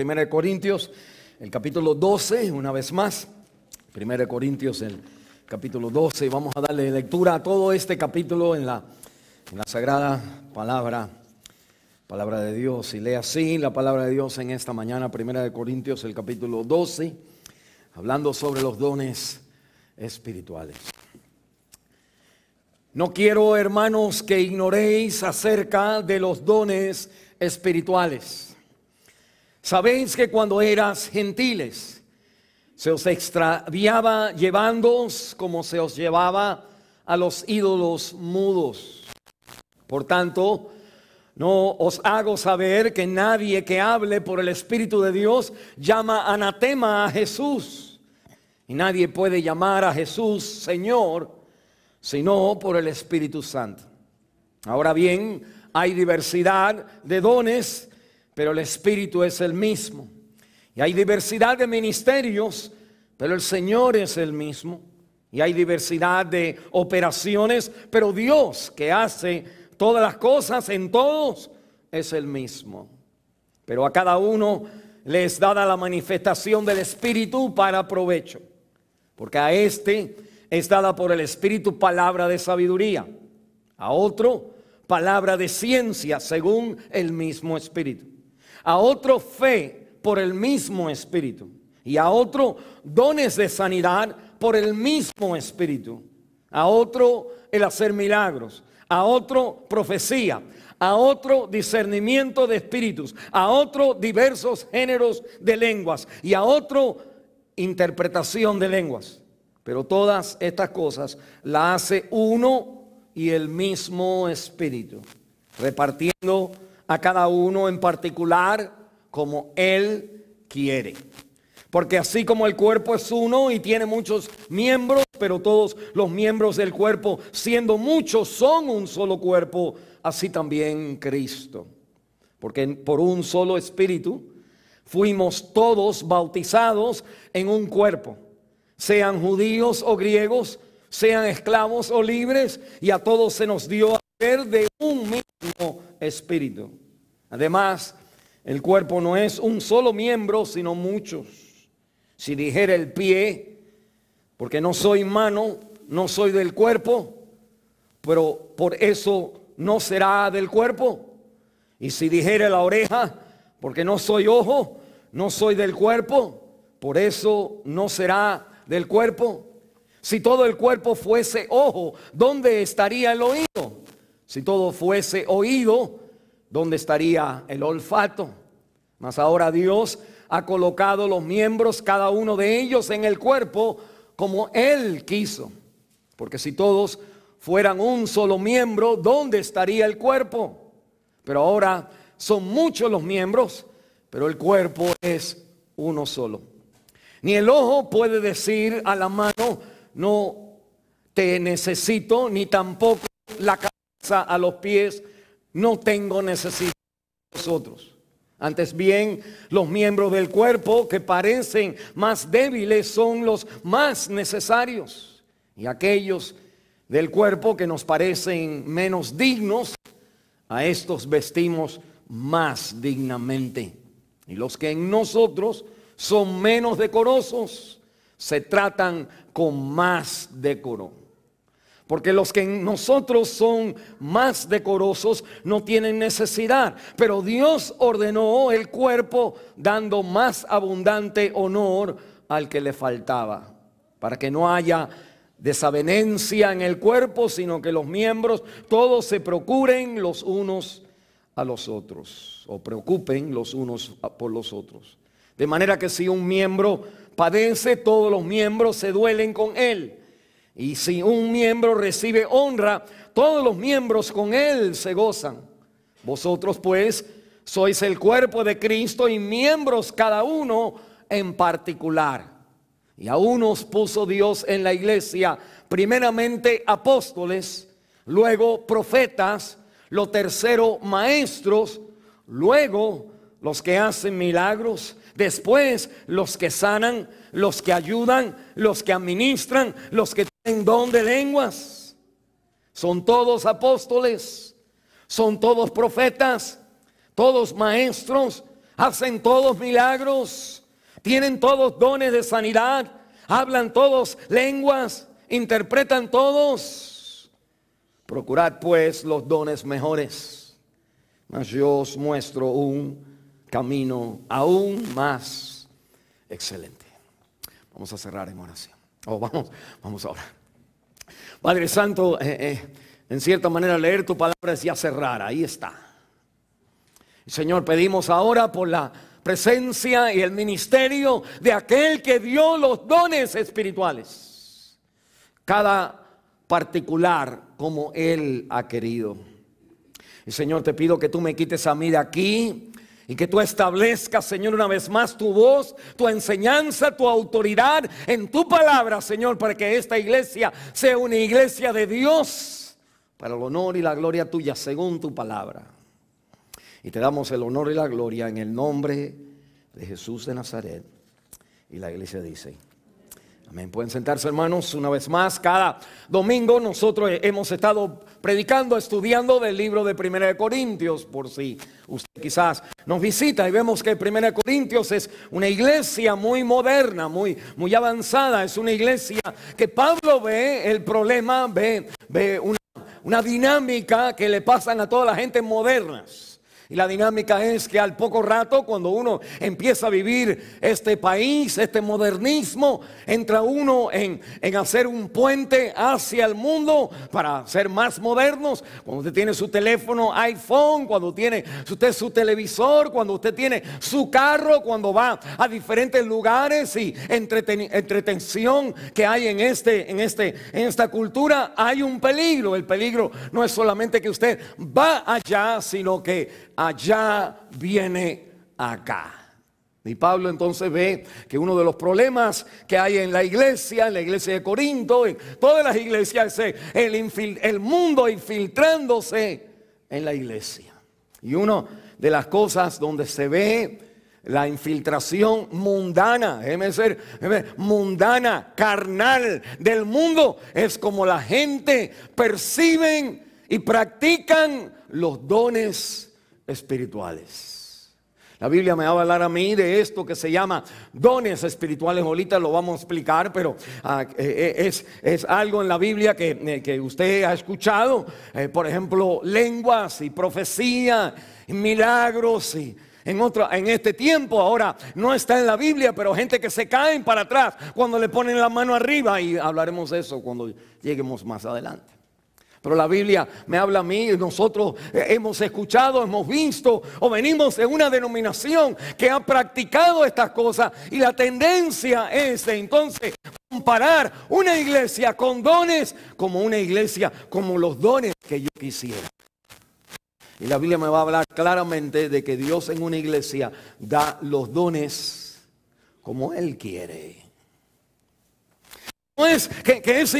1 Corintios, el capítulo 12, una vez más. 1 Corintios, el capítulo 12. Vamos a darle lectura a todo este capítulo en la sagrada palabra de Dios. Y lee así la palabra de Dios en esta mañana, 1 Corintios, el capítulo 12, hablando sobre los dones espirituales. No quiero, hermanos, que ignoréis acerca de los dones espirituales. Sabéis que cuando eras gentiles, se os extraviaba llevándoos como se os llevaba a los ídolos mudos. Por tanto, no os hago saber que nadie que hable por el Espíritu de Dios llama anatema a Jesús. Y nadie puede llamar a Jesús Señor, sino por el Espíritu Santo. Ahora bien, hay diversidad de dones, pero el Espíritu es el mismo. Y hay diversidad de ministerios, pero el Señor es el mismo. Y hay diversidad de operaciones, pero Dios, que hace todas las cosas en todos, es el mismo. Pero a cada uno le es dada la manifestación del Espíritu para provecho. Porque a este es dada por el Espíritu palabra de sabiduría, a otro palabra de ciencia según el mismo Espíritu, a otro fe por el mismo Espíritu, y a otro dones de sanidad por el mismo Espíritu, a otro el hacer milagros, a otro profecía, a otro discernimiento de espíritus, a otro diversos géneros de lenguas y a otro interpretación de lenguas. Pero todas estas cosas las hace uno y el mismo Espíritu, repartiendo a cada uno en particular como Él quiere. Porque así como el cuerpo es uno y tiene muchos miembros, pero todos los miembros del cuerpo, siendo muchos, son un solo cuerpo, así también Cristo. Porque por un solo Espíritu fuimos todos bautizados en un cuerpo, sean judíos o griegos, sean esclavos o libres, y a todos se nos dio a beber de un mismo Espíritu. Además, el cuerpo no es un solo miembro, sino muchos. Si dijera el pie, porque no soy mano, no soy del cuerpo, pero por eso no será del cuerpo. Y si dijera la oreja, porque no soy ojo, no soy del cuerpo, por eso no será del cuerpo. Si todo el cuerpo fuese ojo, ¿dónde estaría el oído? Si todo fuese oído, ¿dónde estaría el olfato? Mas ahora Dios ha colocado los miembros, cada uno de ellos, en el cuerpo como Él quiso. Porque si todos fueran un solo miembro, ¿dónde estaría el cuerpo? Pero ahora son muchos los miembros, pero el cuerpo es uno solo. Ni el ojo puede decir a la mano, no te necesito, ni tampoco la cabeza a los pies, no tengo necesidad de vosotros. Antes bien, los miembros del cuerpo que parecen más débiles son los más necesarios. Y aquellos del cuerpo que nos parecen menos dignos, a estos vestimos más dignamente. Y los que en nosotros son menos decorosos, se tratan con más decoro. Porque los que en nosotros son más decorosos no tienen necesidad. Pero Dios ordenó el cuerpo dando más abundante honor al que le faltaba. Para que no haya desavenencia en el cuerpo, sino que los miembros todos se procuren los unos a los otros. O preocupen los unos por los otros. De manera que si un miembro padece, todos los miembros se duelen con él. Y si un miembro recibe honra, todos los miembros con él se gozan. Vosotros pues sois el cuerpo de Cristo y miembros cada uno en particular. Y a unos puso Dios en la iglesia, primeramente apóstoles, luego profetas, lo tercero maestros, luego los que hacen milagros, después los que sanan, los que ayudan, los que administran, los que tienen don de lenguas. Son todos apóstoles, son todos profetas, todos maestros, hacen todos milagros, tienen todos dones de sanidad, hablan todos lenguas, interpretan todos. Procurad pues los dones mejores, mas yo os muestro un camino aún más excelente. Vamos a cerrar en oración. Vamos a orar. Padre Santo, en cierta manera leer tu palabra es ya cerrar, ahí está. Señor, pedimos ahora por la presencia y el ministerio de aquel que dio los dones espirituales, cada particular como Él ha querido. Y Señor, te pido que tú me quites a mí de aquí y que tú establezcas, Señor, una vez más tu voz, tu enseñanza, tu autoridad en tu palabra, Señor, para que esta iglesia sea una iglesia de Dios, para el honor y la gloria tuya según tu palabra. Y te damos el honor y la gloria en el nombre de Jesús de Nazaret. Y la iglesia dice: amén. Pueden sentarse, hermanos. Una vez más, cada domingo nosotros hemos estado predicando, estudiando del libro de 1 Corintios. Por si usted quizás nos visita y vemos que 1 Corintios es una iglesia muy moderna, muy avanzada. Es una iglesia que Pablo ve el problema, ve una dinámica que le pasan a toda la gente modernas. Y la dinámica es que al poco rato, cuando uno empieza a vivir este país, este modernismo, entra uno en hacer un puente hacia el mundo para ser más modernos. Cuando usted tiene su teléfono iPhone, cuando tiene usted su televisor, cuando usted tiene su carro, cuando va a diferentes lugares y entretención que hay en esta cultura, hay un peligro. El peligro no es solamente que usted va allá, sino que allá viene acá. Y Pablo entonces ve que uno de los problemas que hay en la iglesia de Corinto, en todas las iglesias, es el mundo infiltrándose en la iglesia. Y una de las cosas donde se ve la infiltración mundana, mundana, carnal del mundo, es como la gente perciben y practican los dones espirituales. La Biblia me va a hablar a mí de esto que se llama dones espirituales. Ahorita lo vamos a explicar, pero es algo en la Biblia que usted ha escuchado. Por ejemplo, lenguas y profecía, milagros y en este tiempo ahora no está en la Biblia, pero gente que se caen para atrás cuando le ponen la mano arriba, y hablaremos de eso cuando lleguemos más adelante. Pero la Biblia me habla a mí, nosotros hemos escuchado, hemos visto o venimos de una denominación que ha practicado estas cosas, y la tendencia es de entonces comparar una iglesia con dones como una iglesia como los dones que yo quisiera. Y la Biblia me va a hablar claramente de que Dios en una iglesia da los dones como Él quiere. No es que es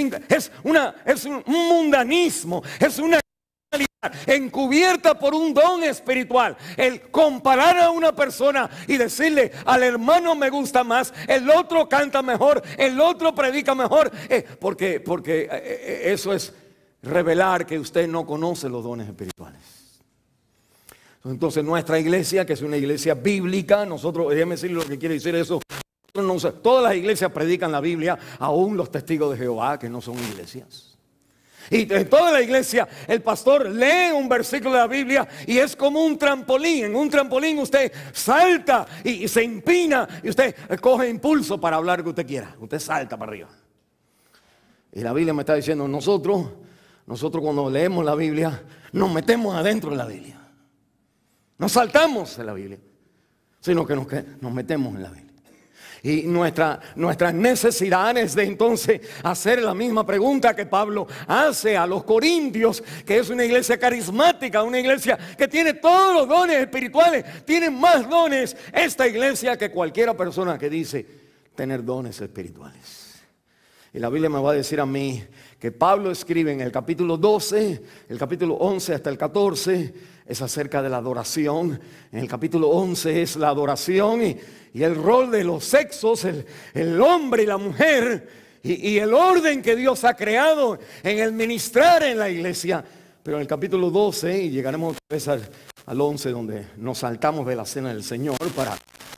un mundanismo, es una realidad encubierta por un don espiritual. El comparar a una persona y decirle: al hermano me gusta más, el otro canta mejor, el otro predica mejor, porque eso es revelar que usted no conoce los dones espirituales. Entonces nuestra iglesia, que es una iglesia bíblica, nosotros, déjeme decirle lo que quiere decir eso. Todas las iglesias predican la Biblia, aún los testigos de Jehová, que no son iglesias. Y en toda la iglesia el pastor lee un versículo de la Biblia y es como un trampolín. En un trampolín usted salta y se empina y usted coge impulso para hablar lo que usted quiera. Usted salta para arriba. Y la Biblia me está diciendo: nosotros cuando leemos la Biblia nos metemos adentro de la Biblia. No saltamos de la Biblia, sino que nos metemos en la Biblia. Y nuestras necesidades de entonces hacer la misma pregunta que Pablo hace a los corintios, que es una iglesia carismática, una iglesia que tiene todos los dones espirituales, tiene más dones esta iglesia que cualquier persona que dice tener dones espirituales. Y la Biblia me va a decir a mí que Pablo escribe en el capítulo 12, el capítulo 11 hasta el 14, es acerca de la adoración. En el capítulo 11 es la adoración y el rol de los sexos, el hombre y la mujer, y el orden que Dios ha creado en el ministrar en la iglesia. Pero en el capítulo 12, y llegaremos otra vez al 11, donde nos saltamos de la cena del Señor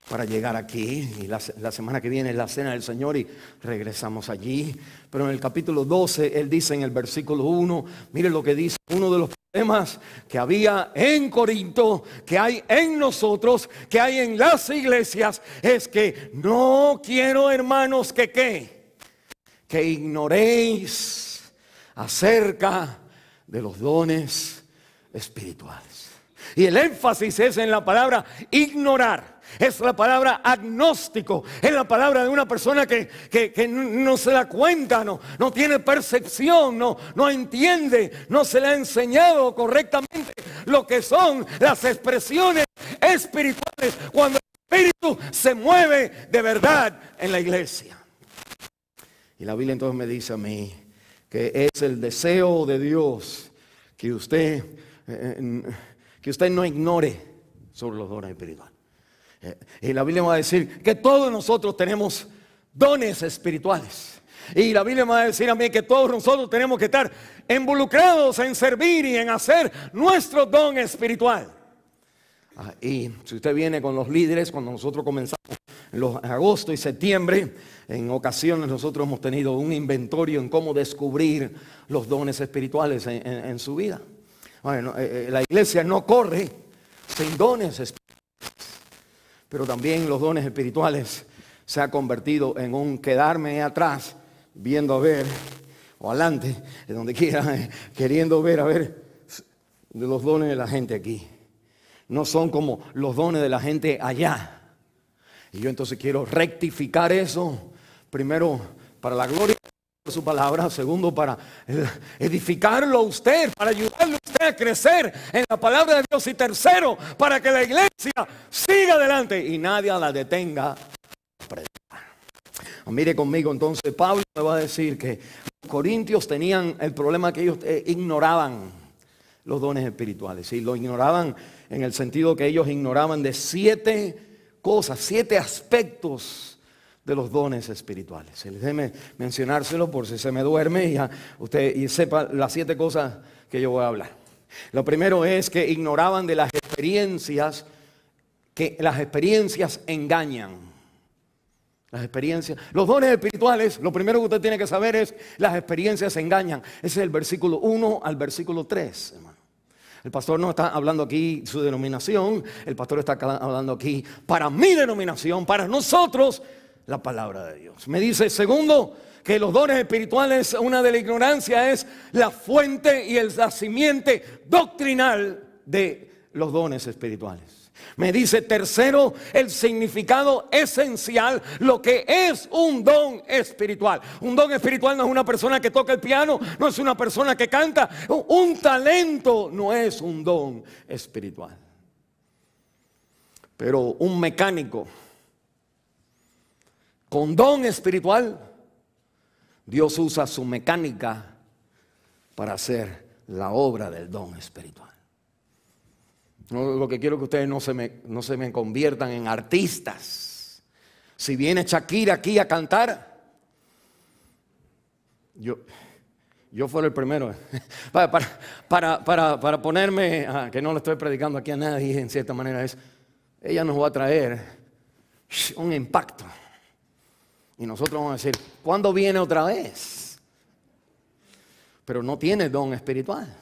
para llegar aquí. Y la semana que viene es la cena del Señor y regresamos allí. Pero en el capítulo 12, él dice en el versículo 1, mire lo que dice: uno de los problemas que había en Corinto, que hay en nosotros, que hay en las iglesias, es que no quiero, hermanos, que ignoréis acerca de los dones espirituales. Y el énfasis es en la palabra ignorar. Es la palabra agnóstico. Es la palabra de una persona que no se da cuenta, no tiene percepción, no entiende, no se le ha enseñado correctamente lo que son las expresiones espirituales cuando el Espíritu se mueve de verdad en la iglesia. Y la Biblia entonces me dice a mí que es el deseo de Dios que usted no ignore sobre los dones espirituales. Y la Biblia va a decir que todos nosotros tenemos dones espirituales. Y la Biblia va a decir a mí que todos nosotros tenemos que estar involucrados en servir y en hacer nuestro don espiritual. Y si usted viene con los líderes, cuando nosotros comenzamos en agosto y septiembre, en ocasiones nosotros hemos tenido un inventario en cómo descubrir los dones espirituales en su vida. Bueno, la iglesia no corre sin dones espirituales. Pero también los dones espirituales se ha convertido en un quedarme atrás, viendo a ver, o adelante, de donde quiera, queriendo ver a ver de los dones de la gente aquí. No son como los dones de la gente allá. Y yo entonces quiero rectificar eso. Primero, para la gloria de su palabra. Segundo, para edificarlo a usted, para ayudarle a usted a crecer en la palabra de Dios. Y tercero, para que la iglesia siga adelante y nadie la detenga. Mire conmigo entonces, Pablo me va a decir que los corintios tenían el problema que ellos ignoraban los dones espirituales. Y lo ignoraban en el sentido que ellos ignoraban de 7 cosas, 7 aspectos de los dones espirituales. Déjeme mencionárselo por si se me duerme y usted sepa las 7 cosas que yo voy a hablar. Lo primero es que ignoraban de las experiencias, que las experiencias engañan. Los dones espirituales, lo primero que usted tiene que saber es las experiencias engañan. Ese es el versículo 1 al versículo 3, hermano. El pastor no está hablando aquí su denominación, el pastor está hablando aquí para mi denominación, para nosotros, la palabra de Dios. Me dice, segundo, que los dones espirituales, una de la ignorancia es la fuente y la simiente doctrinal de los dones espirituales. Me dice, tercero, el significado esencial, lo que es un don espiritual. Un don espiritual no es una persona que toca el piano, no es una persona que canta. Un talento no es un don espiritual. Pero un mecánico con don espiritual, Dios usa su mecánica para hacer la obra del don espiritual. Lo que quiero que ustedes no se me conviertan en artistas. Si viene Shakira aquí a cantar, yo fuera el primero para ponerme, que no le estoy predicando aquí a nadie en cierta manera, ella nos va a traer un impacto. Y nosotros vamos a decir, ¿cuándo viene otra vez? Pero no tiene don espiritual.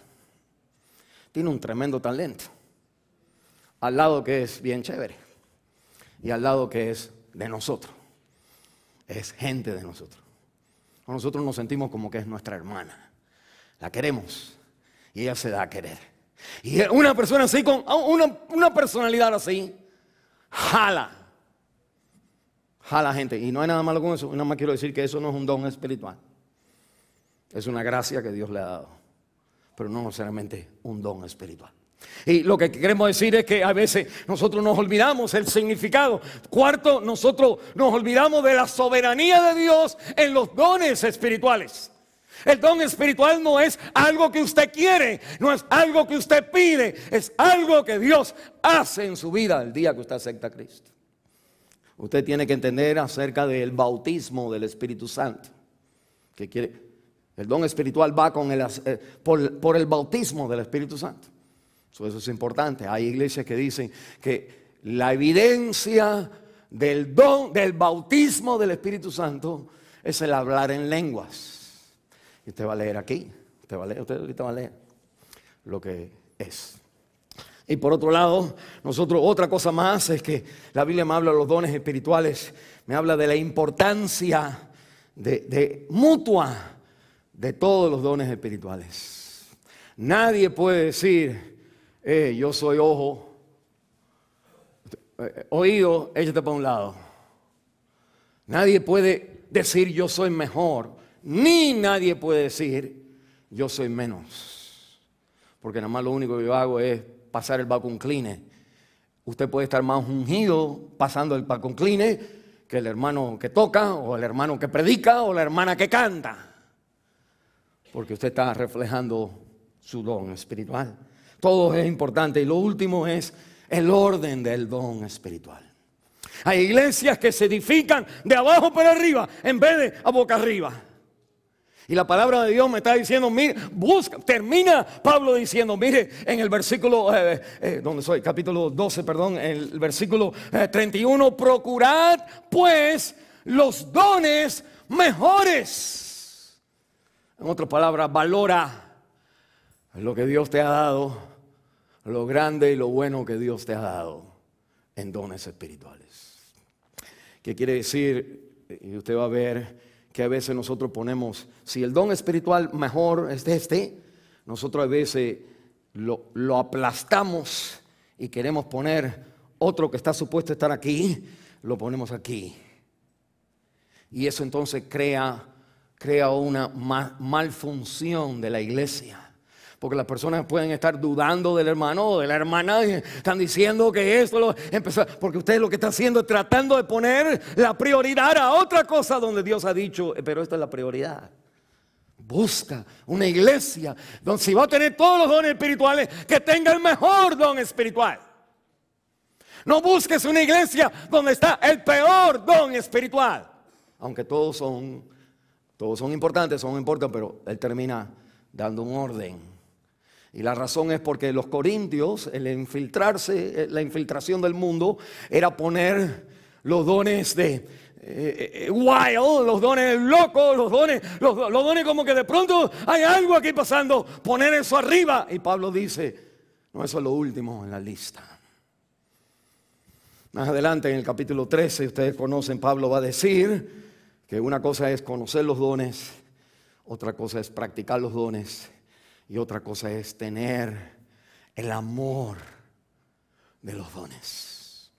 Tiene un tremendo talento. Al lado que es bien chévere. Y al lado que es de nosotros. Es gente de nosotros. Nosotros nos sentimos como que es nuestra hermana. La queremos. Y ella se da a querer. Y una persona así, con una personalidad así, jala gente. Y no hay nada malo con eso. Nada más quiero decir que eso no es un don espiritual. Es una gracia que Dios le ha dado. Pero no necesariamente un don espiritual. Y lo que queremos decir es que a veces nosotros nos olvidamos el significado. Cuarto, nosotros nos olvidamos de la soberanía de Dios en los dones espirituales. El don espiritual no es algo que usted quiere, no es algo que usted pide, es algo que Dios hace en su vida el día que usted acepta a Cristo. Usted tiene que entender acerca del bautismo del Espíritu Santo. El don espiritual va con por el bautismo del Espíritu Santo. Eso es importante. Hay iglesias que dicen que la evidencia del don, del bautismo del Espíritu Santo es el hablar en lenguas. Y usted va a leer aquí, usted ahorita va a leer lo que es. Y por otro lado, otra cosa más es que la Biblia me habla de los dones espirituales, me habla de la importancia mutua de todos los dones espirituales. Nadie puede decir, yo soy ojo, oído, échate para un lado. Nadie puede decir yo soy mejor, ni nadie puede decir yo soy menos. Porque nada más lo único que yo hago es pasar el vacuum cleaner. Usted puede estar más ungido pasando el vacuum cleaner que el hermano que toca, o el hermano que predica, o la hermana que canta. Porque usted está reflejando su don espiritual. Todo es importante. Y lo último es el orden del don espiritual. Hay iglesias que se edifican de abajo para arriba en vez de a boca arriba. Y la palabra de Dios me está diciendo, mire, termina Pablo diciendo, mire, en el versículo, capítulo 12, perdón, el versículo 31, procurad pues los dones mejores. En otras palabras, valora lo que Dios te ha dado, lo grande y lo bueno que Dios te ha dado en dones espirituales. ¿Qué quiere decir? Y usted va a ver que a veces nosotros ponemos, si el don espiritual mejor es nosotros a veces lo aplastamos y queremos poner otro que está supuesto a estar aquí, lo ponemos aquí. Y eso entonces crea una malfunción de la iglesia. Porque las personas pueden estar dudando del hermano o de la hermana, y están diciendo que esto empezó, porque usted lo que está haciendo es tratando de poner la prioridad a otra cosa donde Dios ha dicho, pero esta es la prioridad. Busca una iglesia donde si va a tener todos los dones espirituales, que tenga el mejor don espiritual. No busques una iglesia donde está el peor don espiritual. Aunque todos son importantes, pero él termina dando un orden. Y la razón es porque los corintios, la infiltración del mundo, era poner los dones de wild, los dones locos, los dones como que de pronto hay algo aquí pasando, poner eso arriba. Y Pablo dice, no, eso es lo último en la lista. Más adelante en el capítulo 13, ustedes conocen, Pablo va a decir que una cosa es conocer los dones, otra cosa es practicar los dones. Y otra cosa es tener el amor de los dones.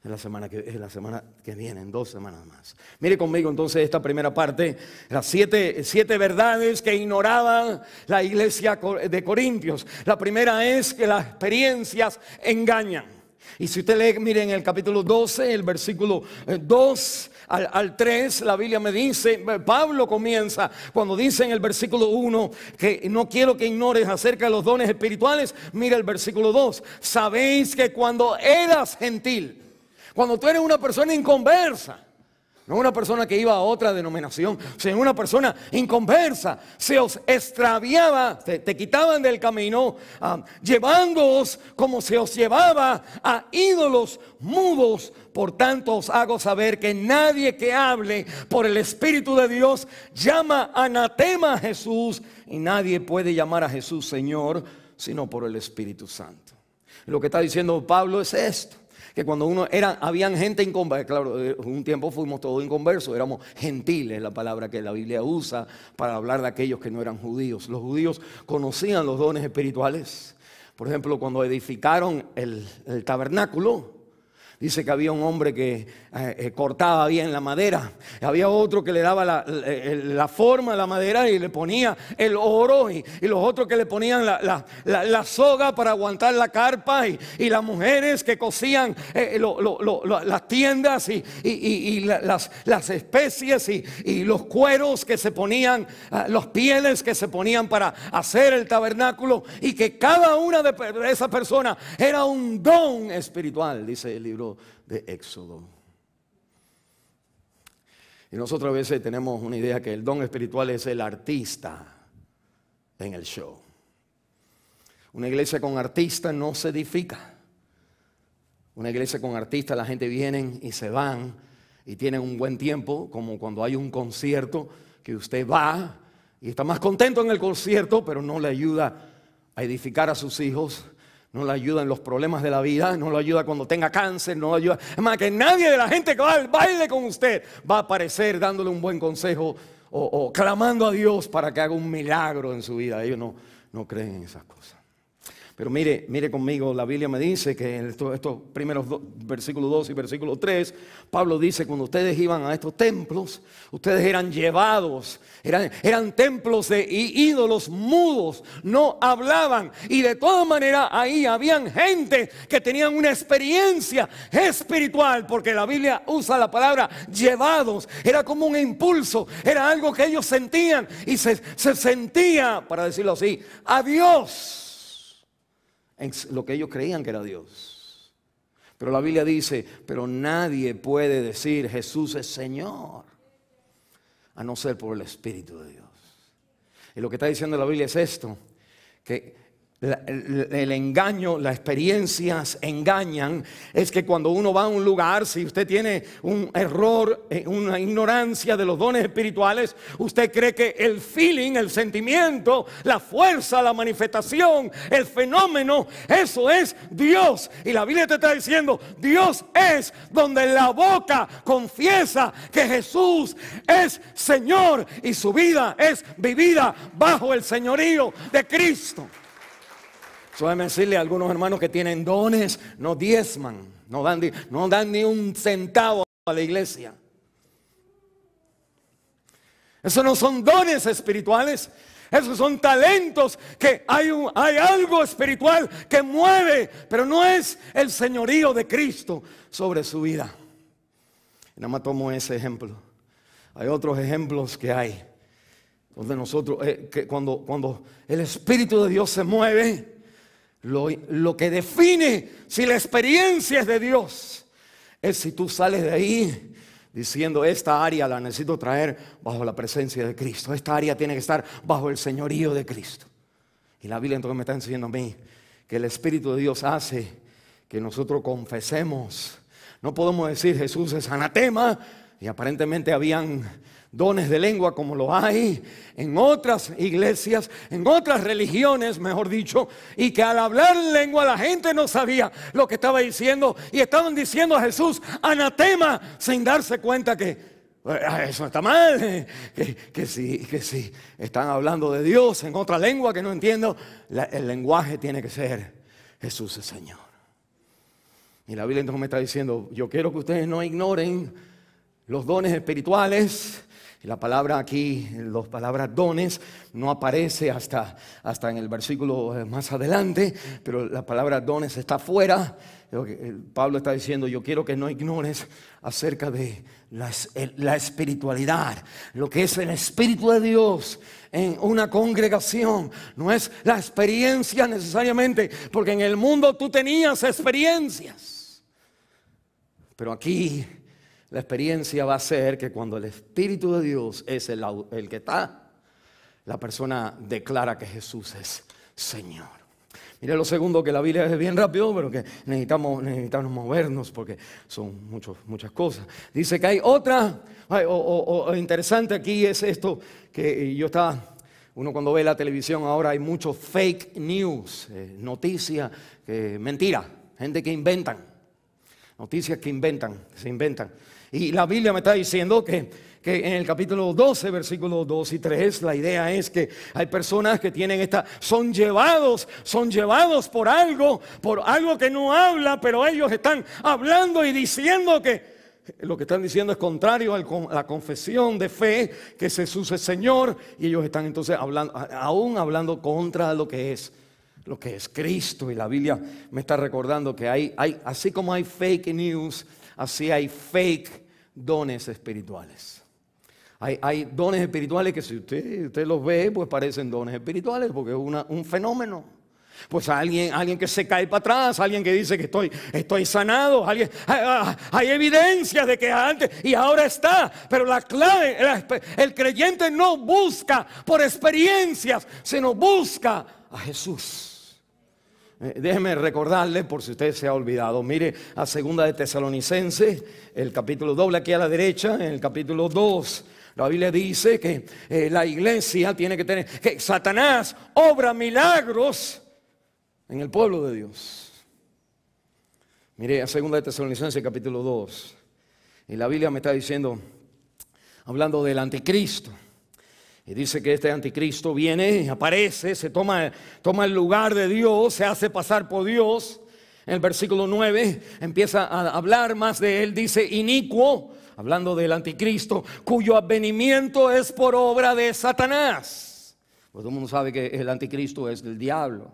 Es la semana que viene, en 2 semanas más. Mire conmigo entonces esta primera parte, las siete verdades que ignoraba la iglesia de Corintios. La primera es que las experiencias engañan. Y si usted lee, mire en el capítulo 12, el versículo 2 al 3, la Biblia me dice, Pablo comienza cuando dice en el versículo 1 que no quiero que ignores acerca de los dones espirituales. Mira el versículo 2, sabéis que cuando eras gentil, cuando tú eres una persona inconversa, no una persona que iba a otra denominación, sino una persona inconversa, se os extraviaba, te quitaban del camino, llevándoos como se os llevaba a ídolos mudos. Por tanto os hago saber que nadie que hable por el Espíritu de Dios llama anatema a Jesús, y nadie puede llamar a Jesús Señor sino por el Espíritu Santo. Lo que está diciendo Pablo es esto, que cuando habían gente inconversa, claro, un tiempo fuimos todos inconversos, éramos gentiles, la palabra que la Biblia usa para hablar de aquellos que no eran judíos. Los judíos conocían los dones espirituales. Por ejemplo, cuando edificaron el tabernáculo, dice que había un hombre que cortaba bien la madera. Había otro que le daba la forma a la madera y le ponía el oro. Y los otros que le ponían la soga para aguantar la carpa. Y las mujeres que cosían las tiendas y las especies y los cueros que se ponían, los pieles que se ponían para hacer el tabernáculo. Y que cada una de esas personas era un don espiritual, dice el libro de Éxodo. Y nosotros a veces tenemos una idea que el don espiritual es el artista en el show. Una iglesia con artistas no se edifica. Una iglesia con artistas, la gente viene y se van y tienen un buen tiempo, como cuando hay un concierto que usted va y está más contento en el concierto, pero no le ayuda a edificar a sus hijos, no le ayuda en los problemas de la vida, no le ayuda cuando tenga cáncer, no le ayuda. Es más, que nadie de la gente que va al baile con usted va a aparecer dándole un buen consejo o clamando a Dios para que haga un milagro en su vida. Ellos no creen en esas cosas. Pero mire conmigo, la Biblia me dice que en estos primeros versículos 2 y versículo 3, Pablo dice, cuando ustedes iban a estos templos, ustedes eran llevados, eran templos de ídolos mudos, no hablaban. Y de todas maneras ahí habían gente que tenían una experiencia espiritual, porque la Biblia usa la palabra llevados. Era como un impulso, era algo que ellos sentían y se sentía, para decirlo así, a Dios. En lo que ellos creían que era Dios. Pero la Biblia dice, pero nadie puede decir Jesús es Señor a no ser por el Espíritu de Dios. Y lo que está diciendo la Biblia es esto, que el engaño, las experiencias engañan. Es que cuando uno va a un lugar, si usted tiene un error, una ignorancia de los dones espirituales, usted cree que el feeling, el sentimiento, la fuerza, la manifestación, el fenómeno, eso es Dios. Y la Biblia te está diciendo, Dios es donde la boca confiesa que Jesús es Señor y su vida es vivida bajo el señorío de Cristo. Déjame decirle a algunos hermanos que tienen dones, no diezman, no dan ni un centavo a la iglesia. Esos no son dones espirituales, esos son talentos que hay algo espiritual que mueve, pero no es el señorío de Cristo sobre su vida. Y nada más tomo ese ejemplo. Hay otros ejemplos que hay, donde nosotros, que cuando el Espíritu de Dios se mueve, lo que define si la experiencia es de Dios es si tú sales de ahí diciendo, esta área la necesito traer bajo la presencia de Cristo, esta área tiene que estar bajo el señorío de Cristo. Y la Biblia entonces me está enseñando a mí que el Espíritu de Dios hace que nosotros confesemos. No podemos decir Jesús es anatema, y aparentemente habían dones de lengua como lo hay en otras iglesias, en otras religiones, mejor dicho, y que al hablar en lengua la gente no sabía lo que estaba diciendo y estaban diciendo a Jesús anatema sin darse cuenta que eso está mal, que si están hablando de Dios en otra lengua que no entiendo, el lenguaje tiene que ser Jesús es Señor. Y la Biblia entonces me está diciendo, yo quiero que ustedes no ignoren los dones espirituales. Y la palabra aquí, las palabras dones, no aparece hasta en el versículo más adelante, pero la palabra dones está afuera. Pablo está diciendo, yo quiero que no ignores acerca de la espiritualidad, lo que es el Espíritu de Dios en una congregación. No es la experiencia necesariamente, porque en el mundo tú tenías experiencias, pero aquí la experiencia va a ser que cuando el Espíritu de Dios es el que está, la persona declara que Jesús es Señor. Mire lo segundo, que la Biblia es bien rápido, pero que necesitamos movernos porque son muchas cosas. Dice que hay otra, interesante aquí es esto, que uno cuando ve la televisión ahora hay mucho fake news, noticias, mentira, gente que inventan, noticias que se inventan. Y la Biblia me está diciendo que en el capítulo 12, versículos 2 y 3, la idea es que hay personas que tienen son llevados por algo que no habla, pero ellos están hablando y diciendo que lo que están diciendo es contrario a la confesión de fe, que Jesús es Señor, y ellos están entonces hablando contra lo que es Cristo. Y la Biblia me está recordando que hay así como hay fake news, así hay fake dones espirituales. Hay dones espirituales que si usted los ve, pues parecen dones espirituales, porque es un fenómeno. Pues alguien que se cae para atrás, alguien que dice que estoy sanado, hay evidencias de que antes y ahora está, pero la clave, el creyente no busca por experiencias, sino busca a Jesús. Déjeme recordarle, por si usted se ha olvidado, mire a Segunda de Tesalonicenses, el capítulo doble aquí a la derecha, en el capítulo 2. La Biblia dice que la iglesia tiene que tener, que Satanás obra milagros en el pueblo de Dios. Mire a Segunda de Tesalonicenses, capítulo 2. Y la Biblia me está diciendo, hablando del anticristo. Y dice que este anticristo viene, aparece, se toma el lugar de Dios, se hace pasar por Dios. En el versículo 9 empieza a hablar más de él, dice inicuo, hablando del anticristo, cuyo advenimiento es por obra de Satanás. Pues todo el mundo sabe que el anticristo es del diablo.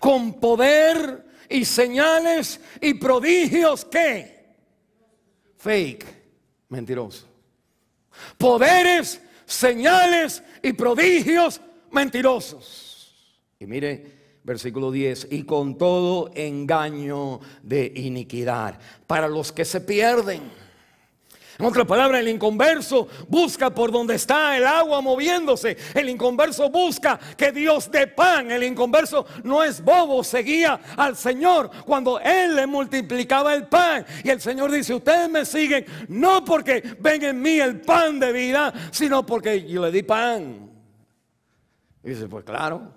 Con poder y señales y prodigios, ¿qué? Fake, mentiroso. Poderes, señales y prodigios mentirosos. Y mire, versículo 10, y con todo engaño de iniquidad para los que se pierden. En otras palabras, el inconverso busca por donde está el agua moviéndose. El inconverso busca que Dios dé pan. El inconverso no es bobo, seguía al Señor cuando Él le multiplicaba el pan. Y el Señor dice, ustedes me siguen no porque ven en mí el pan de vida, sino porque yo le di pan. Y dice, pues claro.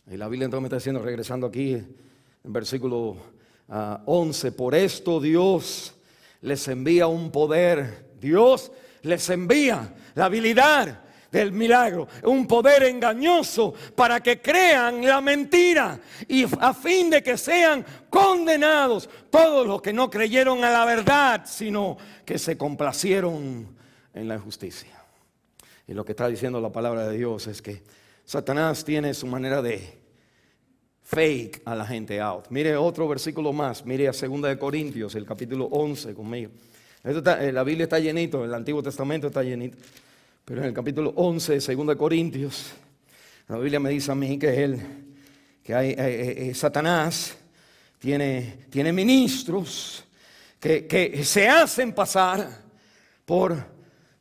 Y la Biblia entonces me está diciendo, regresando aquí, en versículo 11, por esto Dios les envía un poder. Dios les envía la habilidad del milagro, un poder engañoso para que crean la mentira y a fin de que sean condenados todos los que no creyeron a la verdad, sino que se complacieron en la injusticia. Y lo que está diciendo la palabra de Dios es que Satanás tiene su manera de fake a la gente out. Mire otro versículo más. Mire a 2 de Corintios, el capítulo 11 conmigo. La Biblia está llenito, el Antiguo Testamento está llenito. Pero en el capítulo 11 de 2 de Corintios, la Biblia me dice a mí que Satanás tiene ministros que se hacen pasar por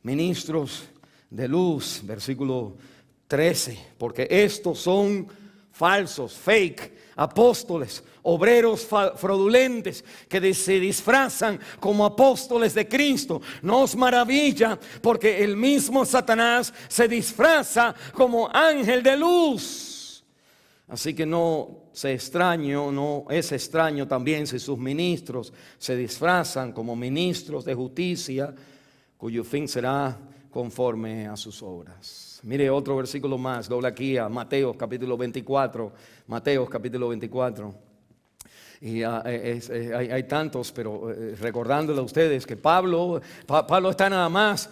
ministros de luz. Versículo 13, porque estos son falsos, fake, apóstoles, obreros fraudulentes que se disfrazan como apóstoles de Cristo. No os maravilla, porque el mismo Satanás se disfraza como ángel de luz. Así que no es extraño también si sus ministros se disfrazan como ministros de justicia, cuyo fin será conforme a sus obras. Mire otro versículo más, doble aquí a Mateo capítulo 24. Mateo capítulo 24. Y hay tantos, pero recordándole a ustedes que Pablo está nada más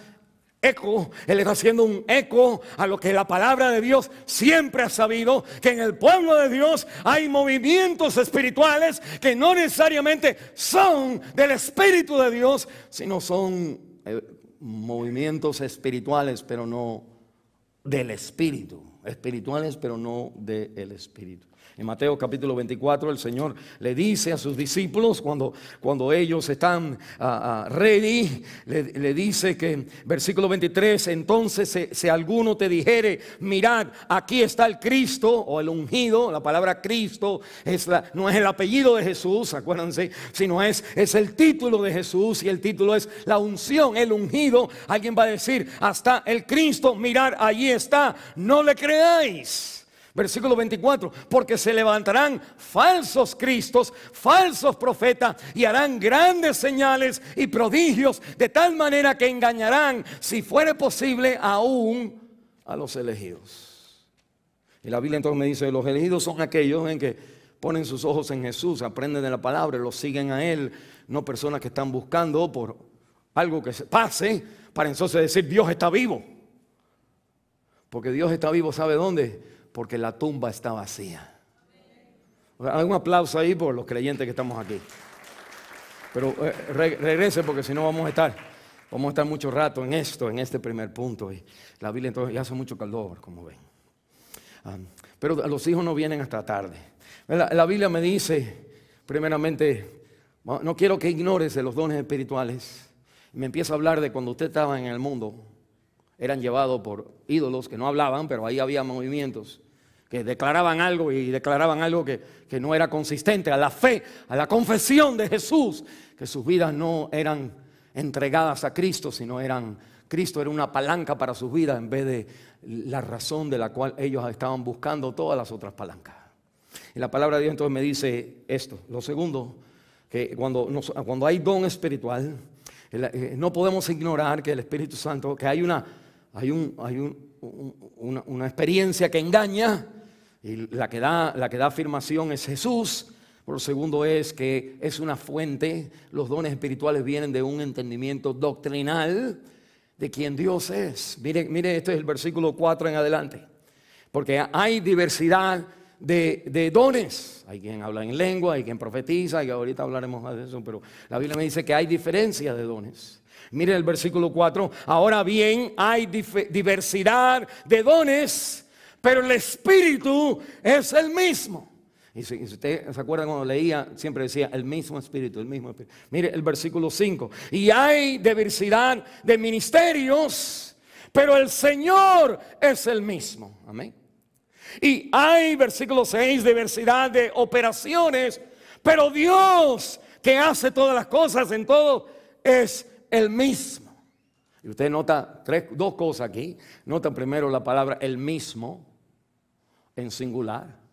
él está haciendo un eco a lo que la palabra de Dios siempre ha sabido, que en el pueblo de Dios hay movimientos espirituales que no necesariamente son del Espíritu de Dios, sino son movimientos espirituales, pero no del Espíritu. Espirituales, pero no del Espíritu. En Mateo capítulo 24 el Señor le dice a sus discípulos cuando ellos están ready, le dice que versículo 23, entonces si alguno te dijere, mirad, aquí está el Cristo o el ungido. La palabra Cristo no es el apellido de Jesús, acuérdense, sino es el título de Jesús, y el título es la unción, el ungido. Alguien va a decir, hasta el Cristo, mirad, allí está, no le creáis. Versículo 24, porque se levantarán falsos cristos, falsos profetas, y harán grandes señales y prodigios, de tal manera que engañarán, si fuere posible, aún a los elegidos. Y la Biblia entonces me dice, los elegidos son aquellos en que ponen sus ojos en Jesús, aprenden de la palabra, lo siguen a Él, no personas que están buscando por algo que se pase, para entonces decir, Dios está vivo. Porque Dios está vivo, ¿sabe dónde? Porque la tumba está vacía. Hay un aplauso ahí por los creyentes que estamos aquí. Pero regrese, porque si no vamos a estar mucho rato en este primer punto. Y la Biblia entonces ya hace mucho calor, como ven. Pero los hijos no vienen hasta tarde. La Biblia me dice, primeramente, no quiero que ignores de los dones espirituales. Me empieza a hablar de cuando usted estaba en el mundo. Eran llevados por ídolos que no hablaban, pero ahí había movimientos. que declaraban algo y declaraban algo que no era consistente a la fe, a la confesión de Jesús, que sus vidas no eran entregadas a Cristo, sino Cristo era una palanca para sus vidas en vez de la razón de la cual ellos estaban buscando todas las otras palancas. Y la palabra de Dios entonces me dice esto. Lo segundo, que cuando hay don espiritual, no podemos ignorar que el Espíritu Santo, que hay una experiencia que engaña, y la que da afirmación es Jesús. Por lo segundo es que es una fuente. Los dones espirituales vienen de un entendimiento doctrinal de quién Dios es. Mire, este es el versículo 4 en adelante. Porque hay diversidad de dones. Hay quien habla en lengua, hay quien profetiza, y ahorita hablaremos más de eso, pero la Biblia me dice que hay diferencia de dones. Mire el versículo 4. Ahora bien, hay diversidad de dones, pero el Espíritu es el mismo. Y si usted se acuerda cuando leía, siempre decía el mismo Espíritu, el mismo Espíritu. Mire el versículo 5. Y hay diversidad de ministerios, pero el Señor es el mismo. Amén. Y hay, versículo 6, diversidad de operaciones, pero Dios que hace todas las cosas en todo es el mismo. Y usted nota dos cosas aquí. Nota primero la palabra el mismo en singular.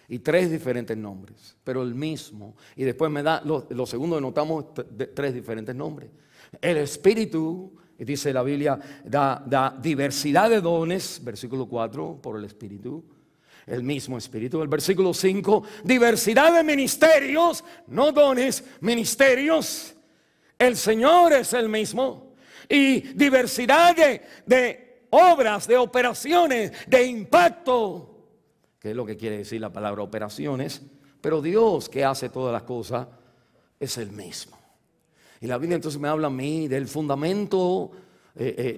Y tres diferentes nombres, pero el mismo. Y después me da, lo segundo notamos tres diferentes nombres. El Espíritu, y dice la Biblia, da diversidad de dones, versículo 4, por el Espíritu. El mismo Espíritu. El versículo 5, diversidad de ministerios, no dones, ministerios. El Señor es el mismo. Y diversidad de obras, de operaciones, de impacto, que es lo que quiere decir la palabra operaciones, pero Dios que hace todas las cosas es el mismo. Y la Biblia entonces me habla a mí del fundamento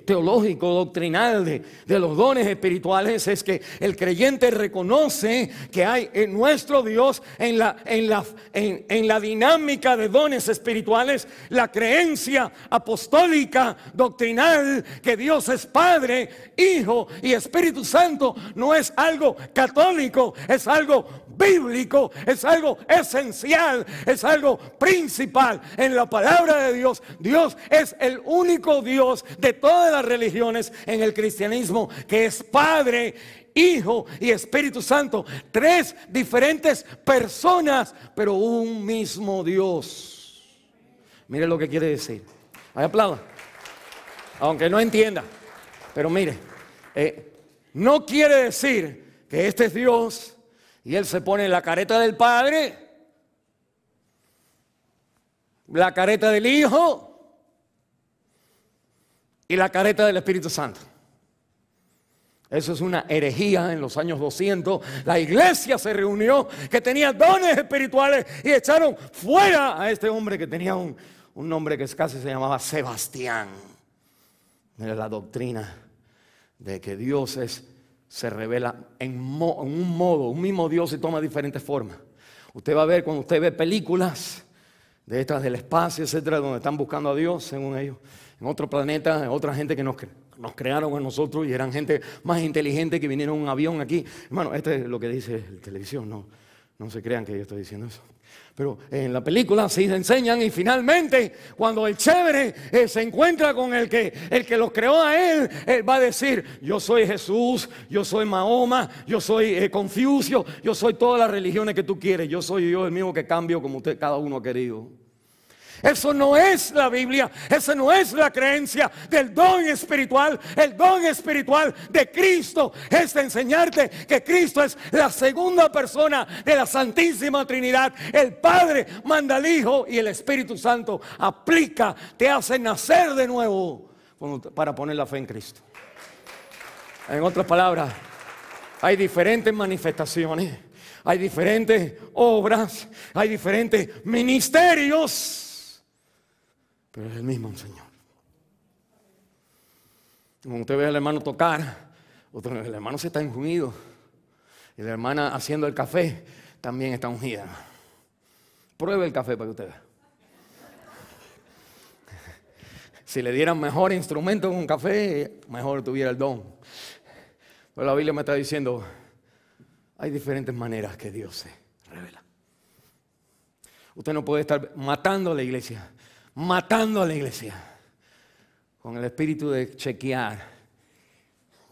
teológico, doctrinal de los dones espirituales. Es que el creyente reconoce que hay en nuestro Dios, en la dinámica de dones espirituales, la creencia apostólica, doctrinal, que Dios es Padre, Hijo y Espíritu Santo. No es algo católico, es algo bíblico, es algo esencial, es algo principal en la palabra de Dios. Dios es el único Dios de todas las religiones en el cristianismo, que es Padre, Hijo y Espíritu Santo. Tres diferentes personas, pero un mismo Dios. Mire lo que quiere decir. Ahí aplauda, aunque no entienda. Pero mire, no quiere decir que este es Dios y Él se pone la careta del Padre, la careta del Hijo y la careta del Espíritu Santo. Eso es una herejía. En los años 200 la iglesia se reunió, que tenía dones espirituales, y echaron fuera a este hombre que tenía un nombre que casi se llamaba Sebastián. Mira la doctrina de que Dios se revela en un modo, un mismo Dios, y toma diferentes formas. Usted va a ver, cuando usted ve películas de estas del espacio, etcétera, donde están buscando a Dios, según ellos, en otro planeta, en otra gente que nos crearon a nosotros, y eran gente más inteligente que vinieron en un avión aquí. Hermano, esto es lo que dice la televisión, no se crean que yo estoy diciendo eso. Pero en la película sí se enseñan, y finalmente cuando el chévere se encuentra con el que los creó a él va a decir: yo soy Jesús, yo soy Mahoma, yo soy Confucio, yo soy todas las religiones que tú quieres, yo soy yo el mismo que cambio como usted, cada uno ha querido. Eso no es la Biblia, esa no es la creencia del don espiritual. El don espiritual de Cristo es de enseñarte que Cristo es la segunda persona de la Santísima Trinidad. El Padre manda al Hijo y el Espíritu Santo aplica, te hace nacer de nuevo para poner la fe en Cristo. En otras palabras, hay diferentes manifestaciones, hay diferentes obras, hay diferentes ministerios, pero es el mismo Señor. Cuando usted ve al hermano tocar, el hermano se está ungido, y la hermana haciendo el café también está ungida. Pruebe el café para que usted vea. Si le dieran mejor instrumento con un café, mejor tuviera el don. Pero la Biblia me está diciendo: Hay diferentes maneras que Dios se revela. Usted no puede estar matando a la iglesia con el espíritu de chequear.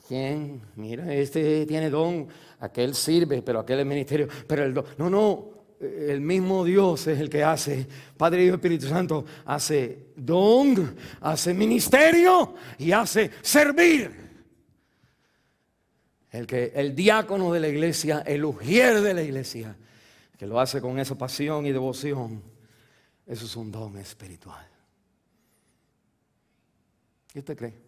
¿Quién? Mira, este tiene don, aquel sirve, pero aquel es ministerio, pero el don. No, el mismo Dios es el que hace, Padre, Hijo y Espíritu Santo, hace don, hace ministerio y hace servir. El diácono de la iglesia, el ujier de la iglesia, que lo hace con esa pasión y devoción, eso es un don espiritual. ¿Qué usted cree?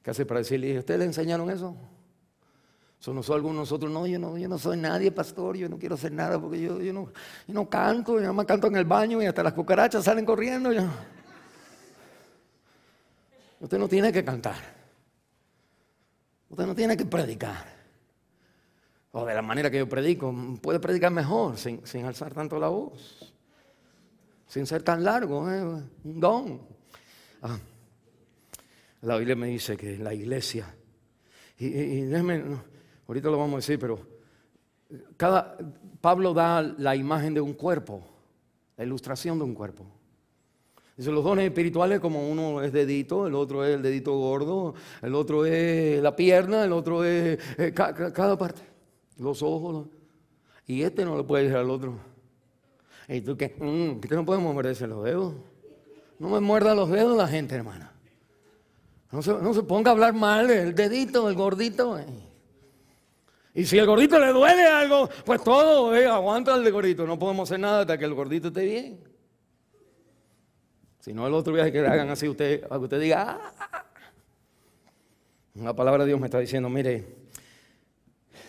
¿Qué hace para decirle? ¿Ustedes le enseñaron eso? Eso no soy algunos de nosotros. No, yo no soy nadie, pastor. Yo no quiero hacer nada porque yo no canto. Yo nada más canto en el baño y hasta las cucarachas salen corriendo. Usted no tiene que cantar. Usted no tiene que predicar. O de la manera que yo predico, puede predicar mejor, sin alzar tanto la voz. Sin ser tan largo, un don. La Biblia me dice que la iglesia, y déjeme, ahorita lo vamos a decir, pero Pablo da la imagen de un cuerpo, la ilustración de un cuerpo. Dice, los dones espirituales, como uno es dedito, el otro es el dedito gordo, el otro es la pierna, el otro es cada parte, los ojos, y este no le puede decir al otro. ¿Y tú qué? Usted no puede morderse los dedos. No me muerda los dedos la gente, hermana. No se ponga a hablar mal del dedito, del gordito. Y si el gordito le duele algo, pues todo, aguanta el gordito. No podemos hacer nada hasta que el gordito esté bien. Si no, el otro viaje que le hagan así, usted diga, ¡ah! La palabra de Dios me está diciendo, mire,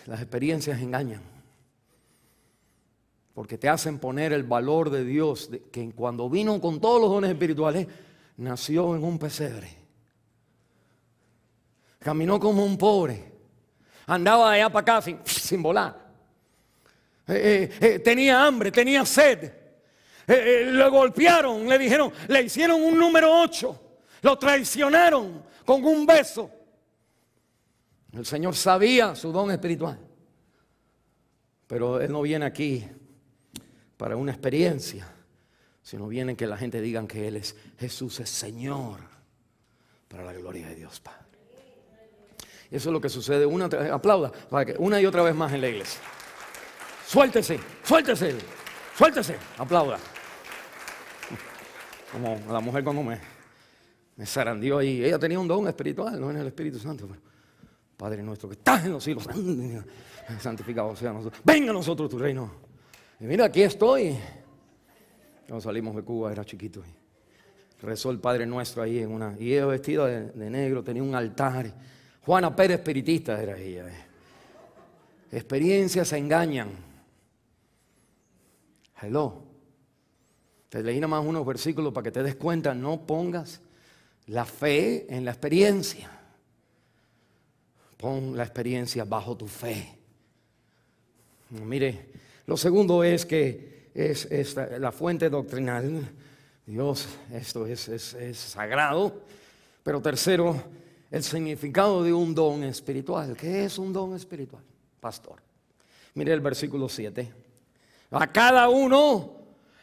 las experiencias engañan. Porque te hacen poner el valor de Dios, que cuando vino con todos los dones espirituales, nació en un pesebre. Caminó como un pobre. Andaba de allá para acá sin volar. Tenía hambre, tenía sed. Lo golpearon, le dijeron, le hicieron un número 8. Lo traicionaron con un beso. El Señor sabía su don espiritual. Pero Él no viene aquí para una experiencia, sino viene que la gente diga que Él es Jesús, es Señor, para la gloria de Dios Padre. Eso es lo que sucede, aplauda, para que una y otra vez más en la iglesia. Suéltese, aplauda. Como la mujer cuando me zarandeó ahí, ella tenía un don espiritual, no en el Espíritu Santo, pero Padre nuestro que estás en los cielos, santificado sea nosotros. Venga a nosotros tu reino. Y mira, aquí estoy. Cuando salimos de Cuba era chiquito. Y rezó el Padre Nuestro ahí y ella vestida de negro, tenía un altar. Juana Pérez, espiritista era ella. Experiencias engañan. Hello. Te leí nada más unos versículos para que te des cuenta. No pongas la fe en la experiencia. Pon la experiencia bajo tu fe. Mire, lo segundo es que es la fuente doctrinal. Dios, esto es sagrado. Pero tercero, el significado de un don espiritual. ¿Qué es un don espiritual, pastor? Mire el versículo 7. A cada uno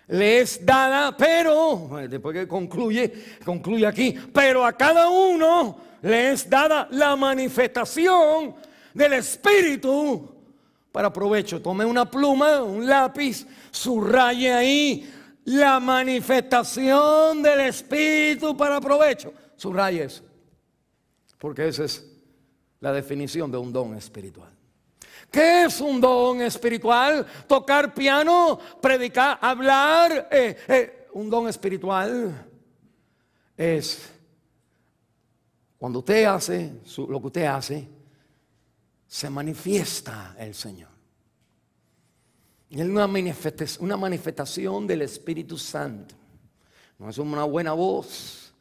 le es dada, pero, después que concluye aquí, pero a cada uno le es dada la manifestación del Espíritu para provecho. Tome una pluma, un lápiz, subraye ahí la manifestación del Espíritu para provecho. Subraye eso, porque esa es la definición de un don espiritual. ¿Qué es un don espiritual? Tocar piano, predicar, hablar. Un don espiritual es cuando usted hace lo que usted hace, se manifiesta el Señor. Y es una manifestación del Espíritu Santo. No es una buena voz.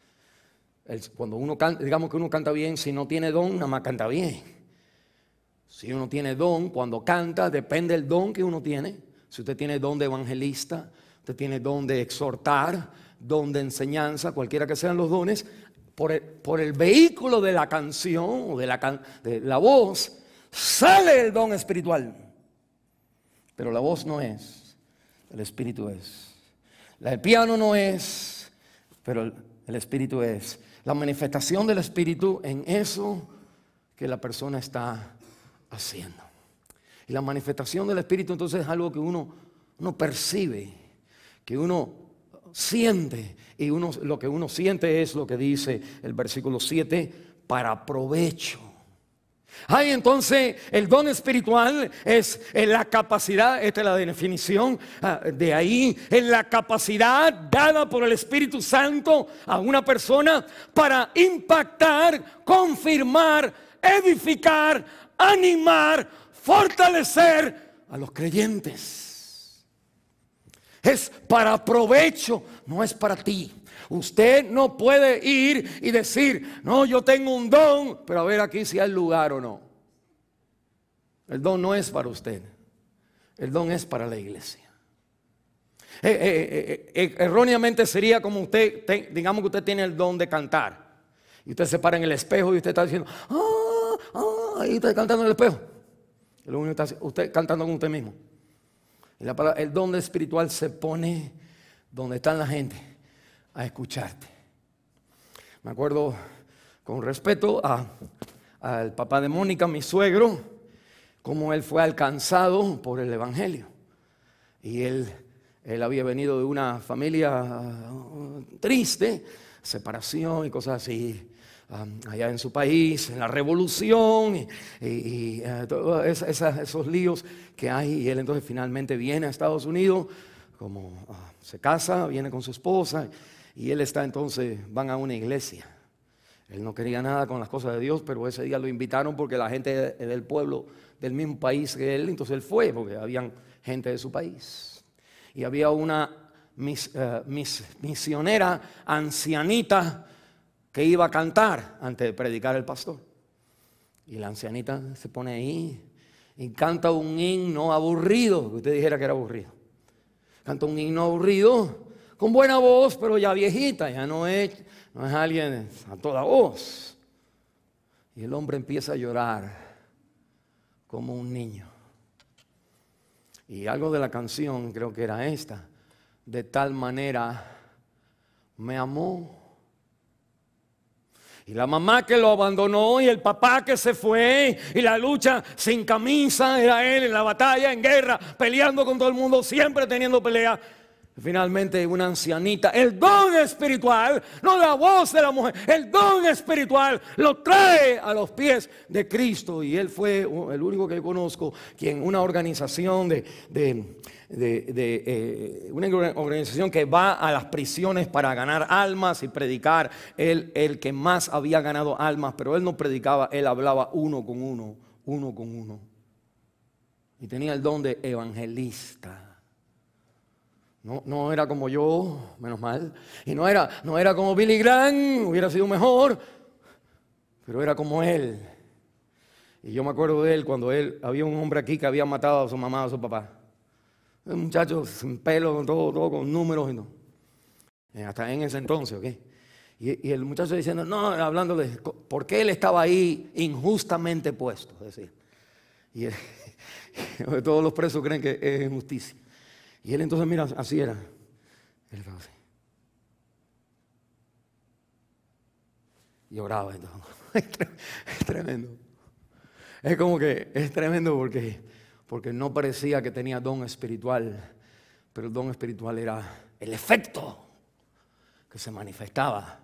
Cuando uno canta, digamos que uno canta bien, si no tiene don, nada más canta bien. Si uno tiene don, cuando canta, depende del don que uno tiene. Si usted tiene don de evangelista, usted tiene don de exhortar, don de enseñanza, cualquiera que sean los dones, por el vehículo de la canción o de la voz, sale el don espiritual. Pero la voz no es, el espíritu es. El piano no es, pero el espíritu es. La manifestación del espíritu en eso que la persona está haciendo. Y la manifestación del espíritu entonces es algo que uno percibe, que uno siente. Y lo que uno siente es lo que dice el versículo 7, para provecho. Hay entonces el don espiritual es la capacidad, esta es la definición de ahí, es la capacidad dada por el Espíritu Santo a una persona para impactar, confirmar, edificar, animar, fortalecer a los creyentes. Es para provecho, no es para ti. Usted no puede ir y decir, no, yo tengo un don, pero a ver aquí si hay lugar o no. El don no es para usted, el don es para la iglesia. Erróneamente sería como usted, digamos que usted tiene el don de cantar. Y usted se para en el espejo y usted está diciendo, ahí está cantando en el espejo. Es lo único que está usted cantando con usted mismo. Y el don espiritual se pone donde está la gente a escucharte. Me acuerdo con respeto al papá de Mónica, mi suegro, cómo él fue alcanzado por el evangelio. Y él había venido de una familia triste, separación y cosas así, allá en su país, en la revolución y todos esos líos que hay. Y él entonces finalmente viene a Estados Unidos, como se casa, viene con su esposa. Y él está entonces, van a una iglesia. Él no quería nada con las cosas de Dios, pero ese día lo invitaron porque la gente del pueblo, del mismo país que él, entonces él fue porque habían gente de su país. Y había una misionera ancianita que iba a cantar antes de predicar el pastor. Y la ancianita se pone ahí y canta un himno aburrido, que usted dijera que era aburrido. Canta un himno aburrido, con buena voz, pero ya viejita, ya no es alguien a toda voz. Y el hombre empieza a llorar como un niño. Y algo de la canción, creo que era esta, de tal manera me amó. Y la mamá que lo abandonó y el papá que se fue y la lucha sin camisa, era él en la batalla, en guerra, peleando con todo el mundo, siempre teniendo pelea. Finalmente una ancianita, el don espiritual, no la voz de la mujer, el don espiritual lo trae a los pies de Cristo. Y él fue el único que yo conozco quien una organización una organización que va a las prisiones para ganar almas y predicar, el que más había ganado almas, pero él no predicaba, él hablaba uno con uno. Y tenía el don de evangelista. No era como yo, menos mal. Y no era como Billy Graham, hubiera sido mejor, pero era como él. Y yo me acuerdo de él cuando había un hombre aquí que había matado a su mamá, a su papá. Un muchacho sin pelo, todo con números y no. Hasta en ese entonces, ¿ok? Y el muchacho diciendo, no, hablándole, ¿por qué él estaba ahí injustamente puesto? Es decir, todos los presos creen que es injusticia. Y él entonces, mira, así era. Él estaba así. Y oraba entonces. Es tremendo. Es como que es tremendo porque no parecía que tenía don espiritual, pero el don espiritual era el efecto que se manifestaba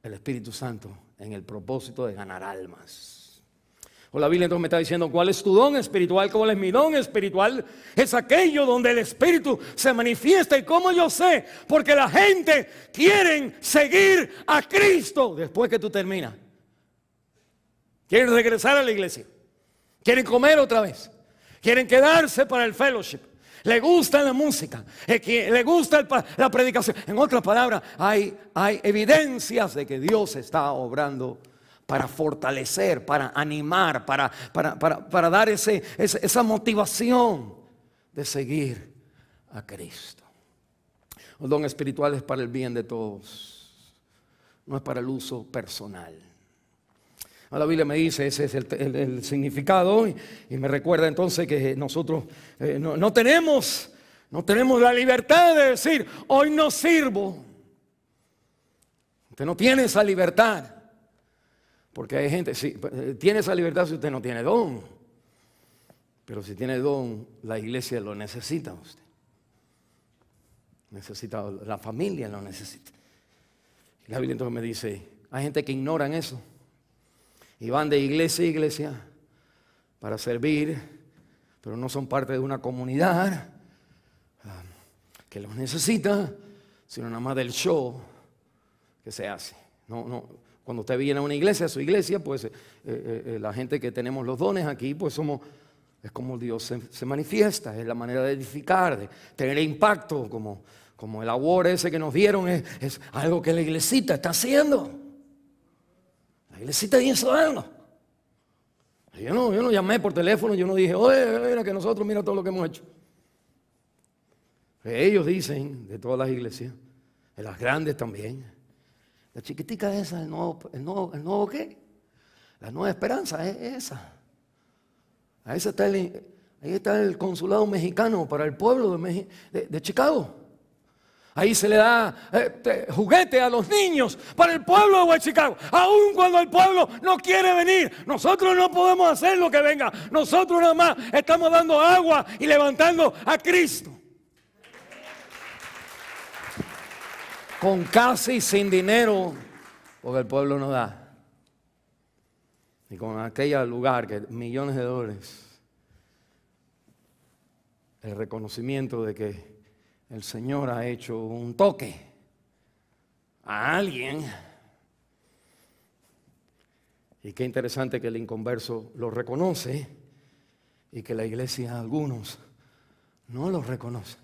el Espíritu Santo en el propósito de ganar almas. O la Biblia entonces me está diciendo, ¿cuál es tu don espiritual? ¿Cuál es mi don espiritual? Es aquello donde el Espíritu se manifiesta. ¿Y cómo yo sé? Porque la gente quiere seguir a Cristo después que tú terminas. Quieren regresar a la iglesia. Quieren comer otra vez. Quieren quedarse para el fellowship. Le gusta la música. Le gusta la predicación. En otras palabras, hay evidencias de que Dios está obrando para fortalecer, para animar, para dar esa motivación de seguir a Cristo. El don espiritual es para el bien de todos, no es para el uso personal. La Biblia me dice, ese es el significado, y me recuerda entonces que nosotros no tenemos la libertad de decir, hoy no sirvo. Usted no tiene esa libertad, porque hay gente, sí, tiene esa libertad si usted no tiene don, pero si tiene don, la iglesia lo necesita a usted. Necesita, la familia lo necesita. Y la Biblia entonces me dice, hay gente que ignoran eso. Y van de iglesia a iglesia para servir, pero no son parte de una comunidad que los necesita, sino nada más del show que se hace. Cuando usted viene a una iglesia, a su iglesia, pues la gente que tenemos los dones aquí, pues es como Dios se manifiesta, es la manera de edificar, de tener impacto, como el award ese que nos dieron, es algo que la iglesita está haciendo. La iglesita hizo algo. Yo no llamé por teléfono, yo no dije, oye, mira que nosotros, mira todo lo que hemos hecho. Ellos dicen, de todas las iglesias, de las grandes también, la chiquitica esa, el nuevo ¿qué? La nueva esperanza es esa. Ahí está el consulado mexicano para el pueblo de Chicago. Ahí se le da juguete a los niños para el pueblo de Chicago. Aun cuando el pueblo no quiere venir, nosotros no podemos hacer lo que venga. Nosotros nada más estamos dando agua y levantando a Cristo. Con casi sin dinero, porque el pueblo no da. Y con aquel lugar que millones de dólares. El reconocimiento de que el Señor ha hecho un toque a alguien. Y qué interesante que el inconverso lo reconoce y que la iglesia, algunos, no lo reconoce.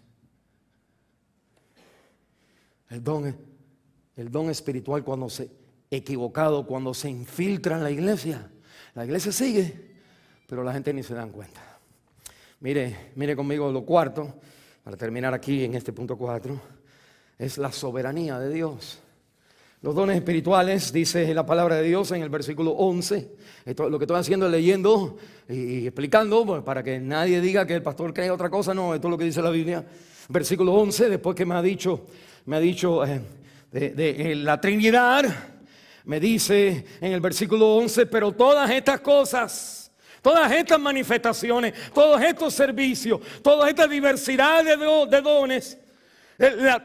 El don espiritual cuando cuando se infiltra en la iglesia sigue, pero la gente ni se dan cuenta. Mire conmigo lo cuarto. Para terminar aquí en este punto 4, es la soberanía de Dios. Los dones espirituales, dice la palabra de Dios en el versículo 11. Lo que estoy haciendo es leyendo y explicando para que nadie diga que el pastor cree otra cosa. No, esto es lo que dice la Biblia. Versículo 11, después que me ha dicho de la Trinidad, me dice en el versículo 11, pero todas estas cosas, todas estas manifestaciones, todos estos servicios, toda esta diversidad de dones,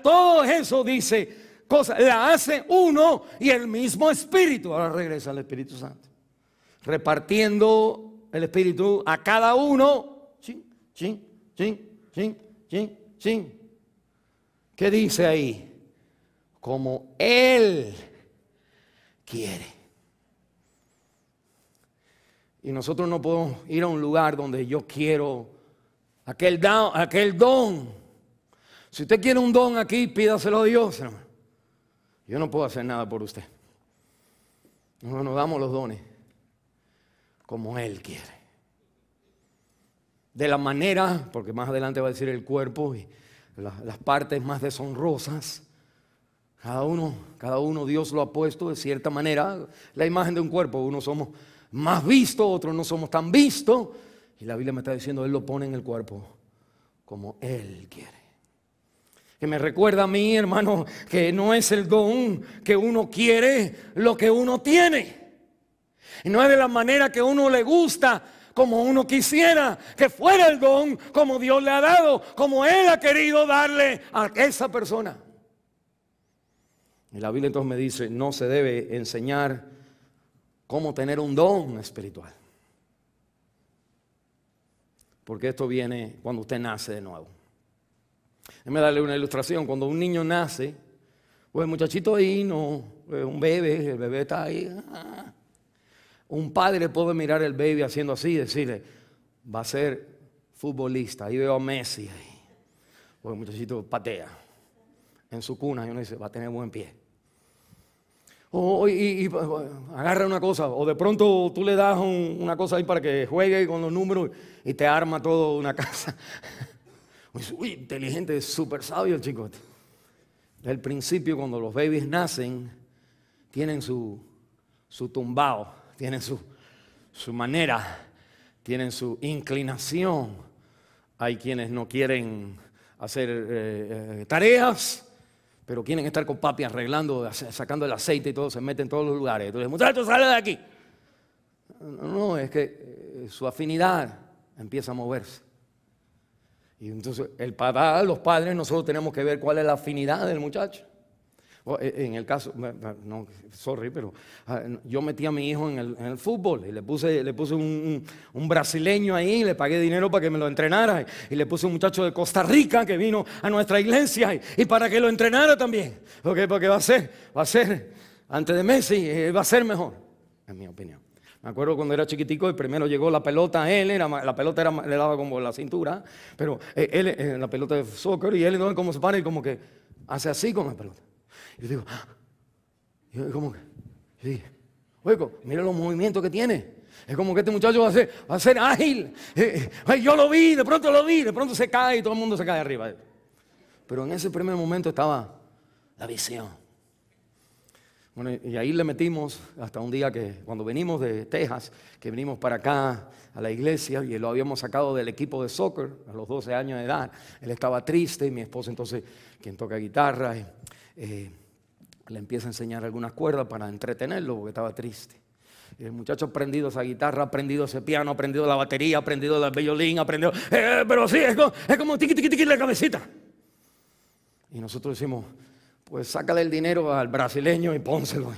todo eso dice, cosas, la hace uno y el mismo Espíritu. Ahora regresa al Espíritu Santo, repartiendo el Espíritu a cada uno. Chin. ¿Qué dice ahí? Como Él quiere. Y nosotros no podemos ir a un lugar donde yo quiero aquel don. Si usted quiere un don aquí, pídaselo a Dios, hermano. Yo no puedo hacer nada por usted. Nosotros nos damos los dones como Él quiere. De la manera, porque más adelante va a decir el cuerpo y las partes más deshonrosas. Cada uno Dios lo ha puesto de cierta manera. La imagen de un cuerpo, unos somos más vistos, otros no somos tan vistos. Y la Biblia me está diciendo, Él lo pone en el cuerpo como Él quiere. Que me recuerda a mí, hermano, que no es el don que uno quiere lo que uno tiene. Y no es de la manera que uno le gusta, como uno quisiera que fuera el don, como Dios le ha dado, como Él ha querido darle a esa persona. Y la Biblia entonces me dice, no se debe enseñar cómo tener un don espiritual. Porque esto viene cuando usted nace de nuevo. Déjame darle una ilustración. Cuando un niño nace, pues el muchachito ahí, un bebé, el bebé está ahí. Un padre puede mirar al baby haciendo así y decirle, va a ser futbolista. Ahí veo a Messi ahí. Pues el muchachito patea en su cuna y uno dice, va a tener buen pie. Y agarra una cosa, o de pronto tú le das una cosa ahí para que juegue con los números y te arma todo una casa. Uy, inteligente, súper sabio el chico. Desde el principio, cuando los babies nacen, tienen su tumbao, tienen su manera, tienen su inclinación. Hay quienes no quieren hacer tareas, pero quieren estar con papi arreglando, sacando el aceite y todo, se meten en todos los lugares. Entonces, muchachos, sale de aquí. No, es que su afinidad empieza a moverse. Y entonces los padres, nosotros tenemos que ver cuál es la afinidad del muchacho. En el caso, no, sorry, pero yo metí a mi hijo en el fútbol y le puse un brasileño ahí, le pagué dinero para que me lo entrenara, y le puse un muchacho de Costa Rica que vino a nuestra iglesia y para que lo entrenara también, porque va a ser antes de Messi, va a ser mejor, en mi opinión. Me acuerdo cuando era chiquitico, y primero llegó la pelota a él, la pelota le daba como la cintura, pero él, la pelota de soccer, y él entonces como se para y como que hace así con la pelota. Y yo digo, ¿cómo que? Yo dije, oye, mira los movimientos que tiene. Es como que este muchacho va a ser ágil. Yo lo vi, de pronto se cae y todo el mundo se cae arriba. Pero en ese primer momento estaba la visión. Bueno, y ahí le metimos hasta un día que cuando venimos de Texas, que venimos para acá a la iglesia y lo habíamos sacado del equipo de soccer a los 12 años de edad. Él estaba triste y mi esposa entonces, quien toca guitarra, le empieza a enseñar algunas cuerdas para entretenerlo porque estaba triste. Y el muchacho ha aprendido esa guitarra, ha aprendido ese piano, ha aprendido la batería, ha aprendido el violín, ha aprendido... pero sí, es como tiqui, tiqui, tiqui la cabecita. Y nosotros decimos, pues sácale el dinero al brasileño y pónselo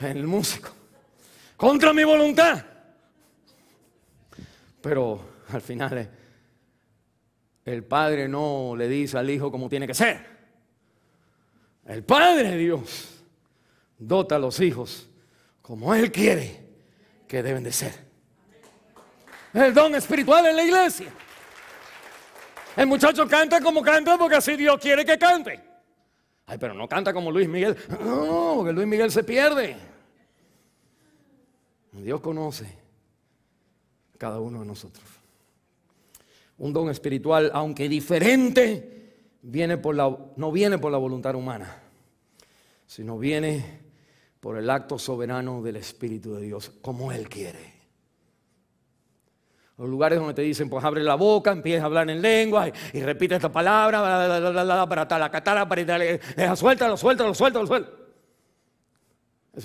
en el músico. Contra mi voluntad. Pero al final el padre no le dice al hijo cómo tiene que ser. El Padre Dios dota a los hijos como Él quiere que deben de ser. El don espiritual en la iglesia. El muchacho canta como canta porque así Dios quiere que cante. Ay, pero no canta como Luis Miguel. No, porque Luis Miguel se pierde. Dios conoce a cada uno de nosotros. Un don espiritual, aunque diferente, no viene por la voluntad humana, sino viene por el acto soberano del Espíritu de Dios, como Él quiere. Los lugares donde te dicen, pues abre la boca, empieza a hablar en lengua y repite esta palabra, para talacatara, para suéltalo. Eso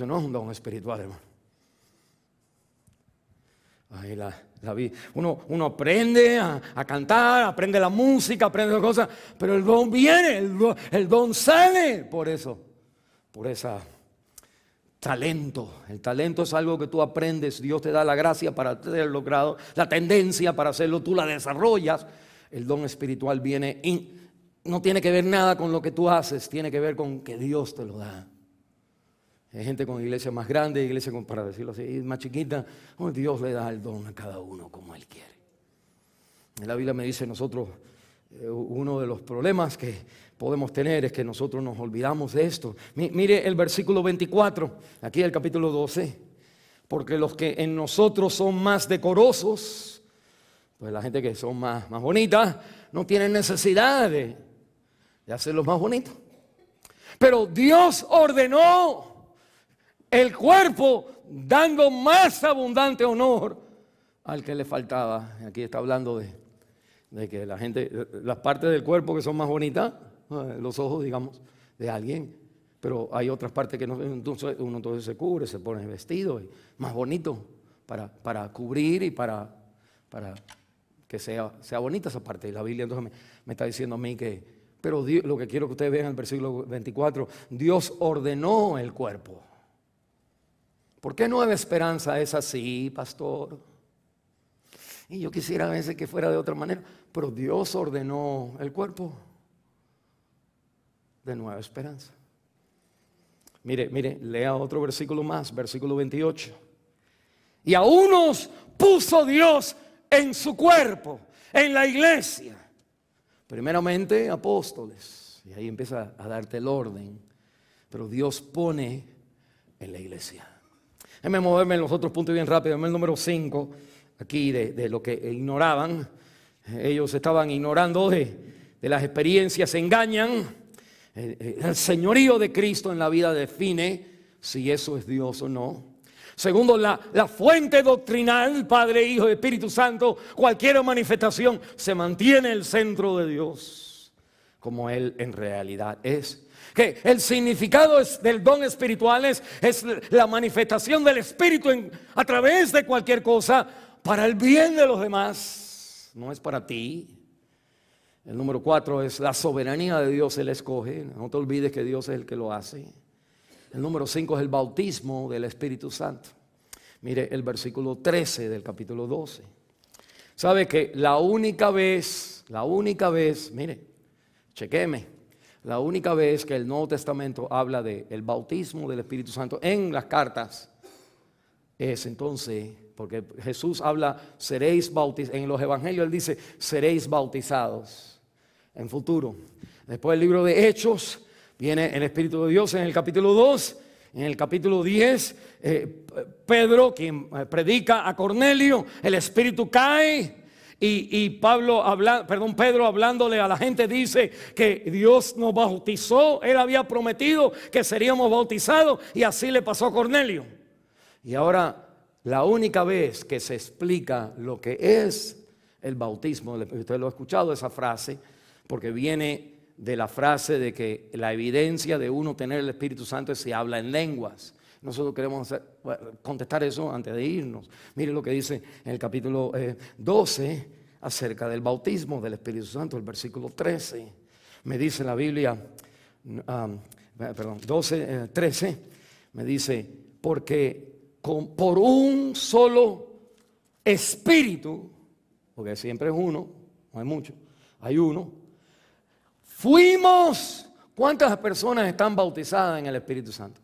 no es un don espiritual, hermano. Ahí uno aprende a cantar, aprende la música, aprende las cosas, pero el don viene, el don sale por ese talento. El talento es algo que tú aprendes, Dios te da la gracia para haber logrado, la tendencia para hacerlo, tú la desarrollas. El don espiritual viene y no tiene que ver nada con lo que tú haces, tiene que ver con que Dios te lo da. Hay gente con iglesia más grande, iglesia para decirlo así, más chiquita. Dios le da el don a cada uno como Él quiere. En la Biblia me dice nosotros, uno de los problemas que podemos tener es que nosotros nos olvidamos de esto. Mire el versículo 24, aquí del capítulo 12. Porque los que en nosotros son más decorosos, pues la gente que son más bonitas, no tienen necesidad de hacerlos más bonitos. Pero Dios ordenó el cuerpo dando más abundante honor al que le faltaba. Aquí está hablando de que la gente, las partes del cuerpo que son más bonitas, los ojos, digamos, de alguien, pero hay otras partes que no, entonces uno entonces se cubre, se pone vestido y más bonito para cubrir y para que sea bonita esa parte. Y la Biblia entonces me está diciendo a mí que, pero Dios, lo que quiero que ustedes vean en el versículo 24, Dios ordenó el cuerpo. ¿Por qué Nueva Esperanza es así, pastor? Y yo quisiera a veces que fuera de otra manera, pero Dios ordenó el cuerpo de Nueva Esperanza. Mire, lea otro versículo más, versículo 28. Y a unos puso Dios en su cuerpo, en la iglesia. Primeramente apóstoles, y ahí empieza a darte el orden, pero Dios pone en la iglesia. Déjame moverme en los otros puntos bien rápido. En el número 5, aquí de lo que ignoraban. Ellos estaban ignorando de las experiencias, se engañan. El señorío de Cristo en la vida define si eso es Dios o no. Segundo, la fuente doctrinal, Padre, Hijo y Espíritu Santo. Cualquier manifestación se mantiene en el centro de Dios, como Él en realidad es. Que el significado del don espiritual es la manifestación del Espíritu a través de cualquier cosa para el bien de los demás. No es para ti. El número 4 es la soberanía de Dios. Él escoge. No te olvides que Dios es el que lo hace. El número 5 es el bautismo del Espíritu Santo. Mire el versículo 13 del capítulo 12. Sabe que la única vez, mire, chequeme, la única vez que el Nuevo Testamento habla del bautismo del Espíritu Santo en las cartas es entonces, porque Jesús habla, seréis bautizados. En los evangelios Él dice, seréis bautizados en futuro. Después el libro de Hechos, viene el Espíritu de Dios en el capítulo 2, en el capítulo 10, Pedro, quien predica a Cornelio, el Espíritu cae y Pedro hablándole a la gente dice que Dios nos bautizó, Él había prometido que seríamos bautizados y así le pasó a Cornelio. Y ahora la única vez que se explica lo que es el bautismo, usted lo ha escuchado esa frase, porque viene de la frase de que la evidencia de uno tener el Espíritu Santo es si habla en lenguas. Nosotros queremos contestar eso antes de irnos. Mire lo que dice en el capítulo 12 acerca del bautismo del Espíritu Santo, el versículo 13. Me dice la Biblia, 13, me dice, porque por un solo Espíritu, porque siempre es uno, no hay mucho, hay uno. Fuimos, ¿cuántas personas están bautizadas en el Espíritu Santo?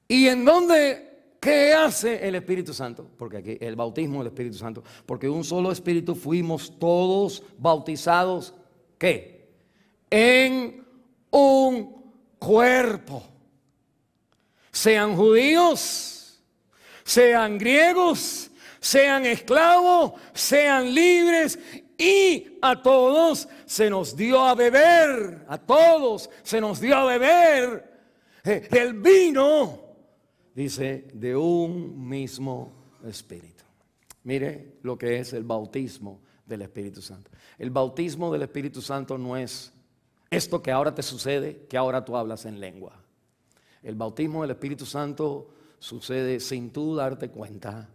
¿Y en dónde, qué hace el Espíritu Santo? Porque aquí el bautismo del Espíritu Santo, porque un solo Espíritu fuimos todos bautizados, ¿qué? En un cuerpo. Sean judíos, sean griegos, sean esclavos, sean libres. Y a todos se nos dio a beber, el vino, dice, de un mismo Espíritu. Mire lo que es el bautismo del Espíritu Santo. El bautismo del Espíritu Santo no es esto que ahora te sucede, que ahora tú hablas en lengua. El bautismo del Espíritu Santo sucede sin tú darte cuenta.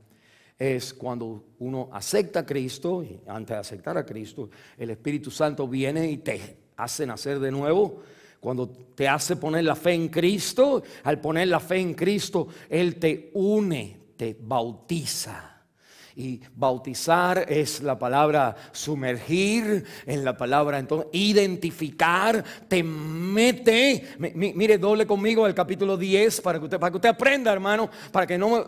Es cuando uno acepta a Cristo, y antes de aceptar a Cristo, el Espíritu Santo viene y te hace nacer de nuevo. Cuando te hace poner la fe en Cristo, al poner la fe en Cristo, Él te une, te bautiza. Y bautizar es la palabra sumergir, es la palabra entonces identificar, te mete. Mire, doble conmigo el capítulo 10 para que usted aprenda, hermano, para que no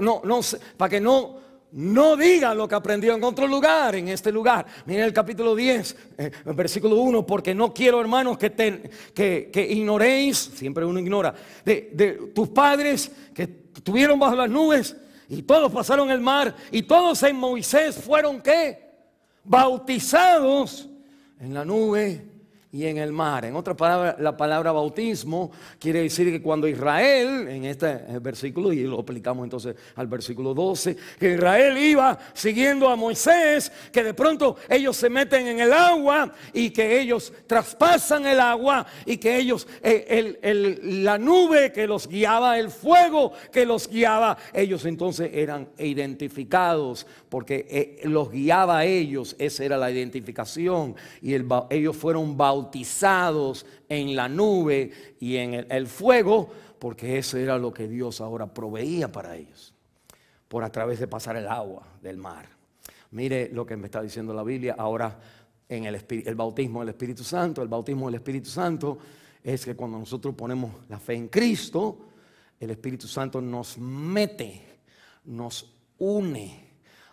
diga lo que aprendió en otro lugar, en este lugar. Mire el capítulo 10, versículo 1, porque no quiero, hermanos, que ignoréis, siempre uno ignora, de tus padres que estuvieron bajo las nubes y todos pasaron el mar y todos en Moisés fueron ¿qué? Bautizados en la nube y en el mar. En otras palabras, la palabra bautismo quiere decir que cuando Israel, en este versículo, y lo aplicamos entonces al versículo 12, que Israel iba siguiendo a Moisés, que de pronto ellos se meten en el agua y que ellos traspasan el agua y que ellos, la nube que los guiaba, el fuego que los guiaba, ellos entonces eran identificados porque los guiaba a ellos, esa era la identificación, y ellos fueron bautizados en la nube y en el fuego, porque eso era lo que Dios ahora proveía para ellos, por a través de pasar el agua del mar. Mire lo que me está diciendo la Biblia ahora en el bautismo del Espíritu Santo. El bautismo del Espíritu Santo es que cuando nosotros ponemos la fe en Cristo, el Espíritu Santo nos mete, nos une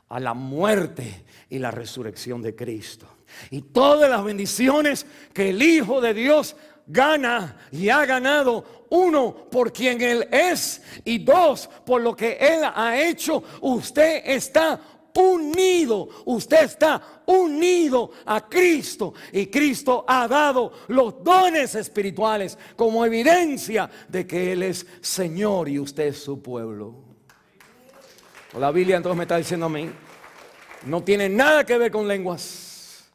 a la muerte y la resurrección de Cristo. Y todas las bendiciones que el Hijo de Dios gana y ha ganado, uno, por quien Él es, y dos, por lo que Él ha hecho, usted está unido. Usted está unido a Cristo. Y Cristo ha dado los dones espirituales como evidencia de que Él es Señor y usted es su pueblo. La Biblia entonces me está diciendo a mí, no tiene nada que ver con lenguas.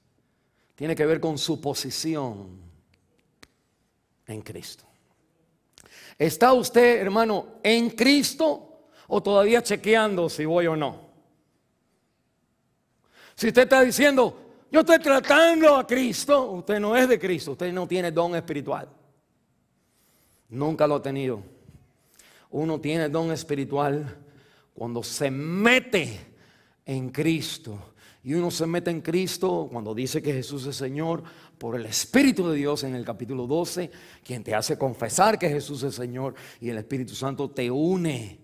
Tiene que ver con su posición en Cristo. ¿Está usted, hermano, en Cristo o todavía chequeando si voy o no? Si usted está diciendo, yo estoy tratando a Cristo, usted no es de Cristo, usted no tiene don espiritual. Nunca lo ha tenido. Uno tiene don espiritual cuando se mete en Cristo. Y uno se mete en Cristo cuando dice que Jesús es Señor por el Espíritu de Dios en el capítulo 12, quien te hace confesar que Jesús es Señor, y el Espíritu Santo te une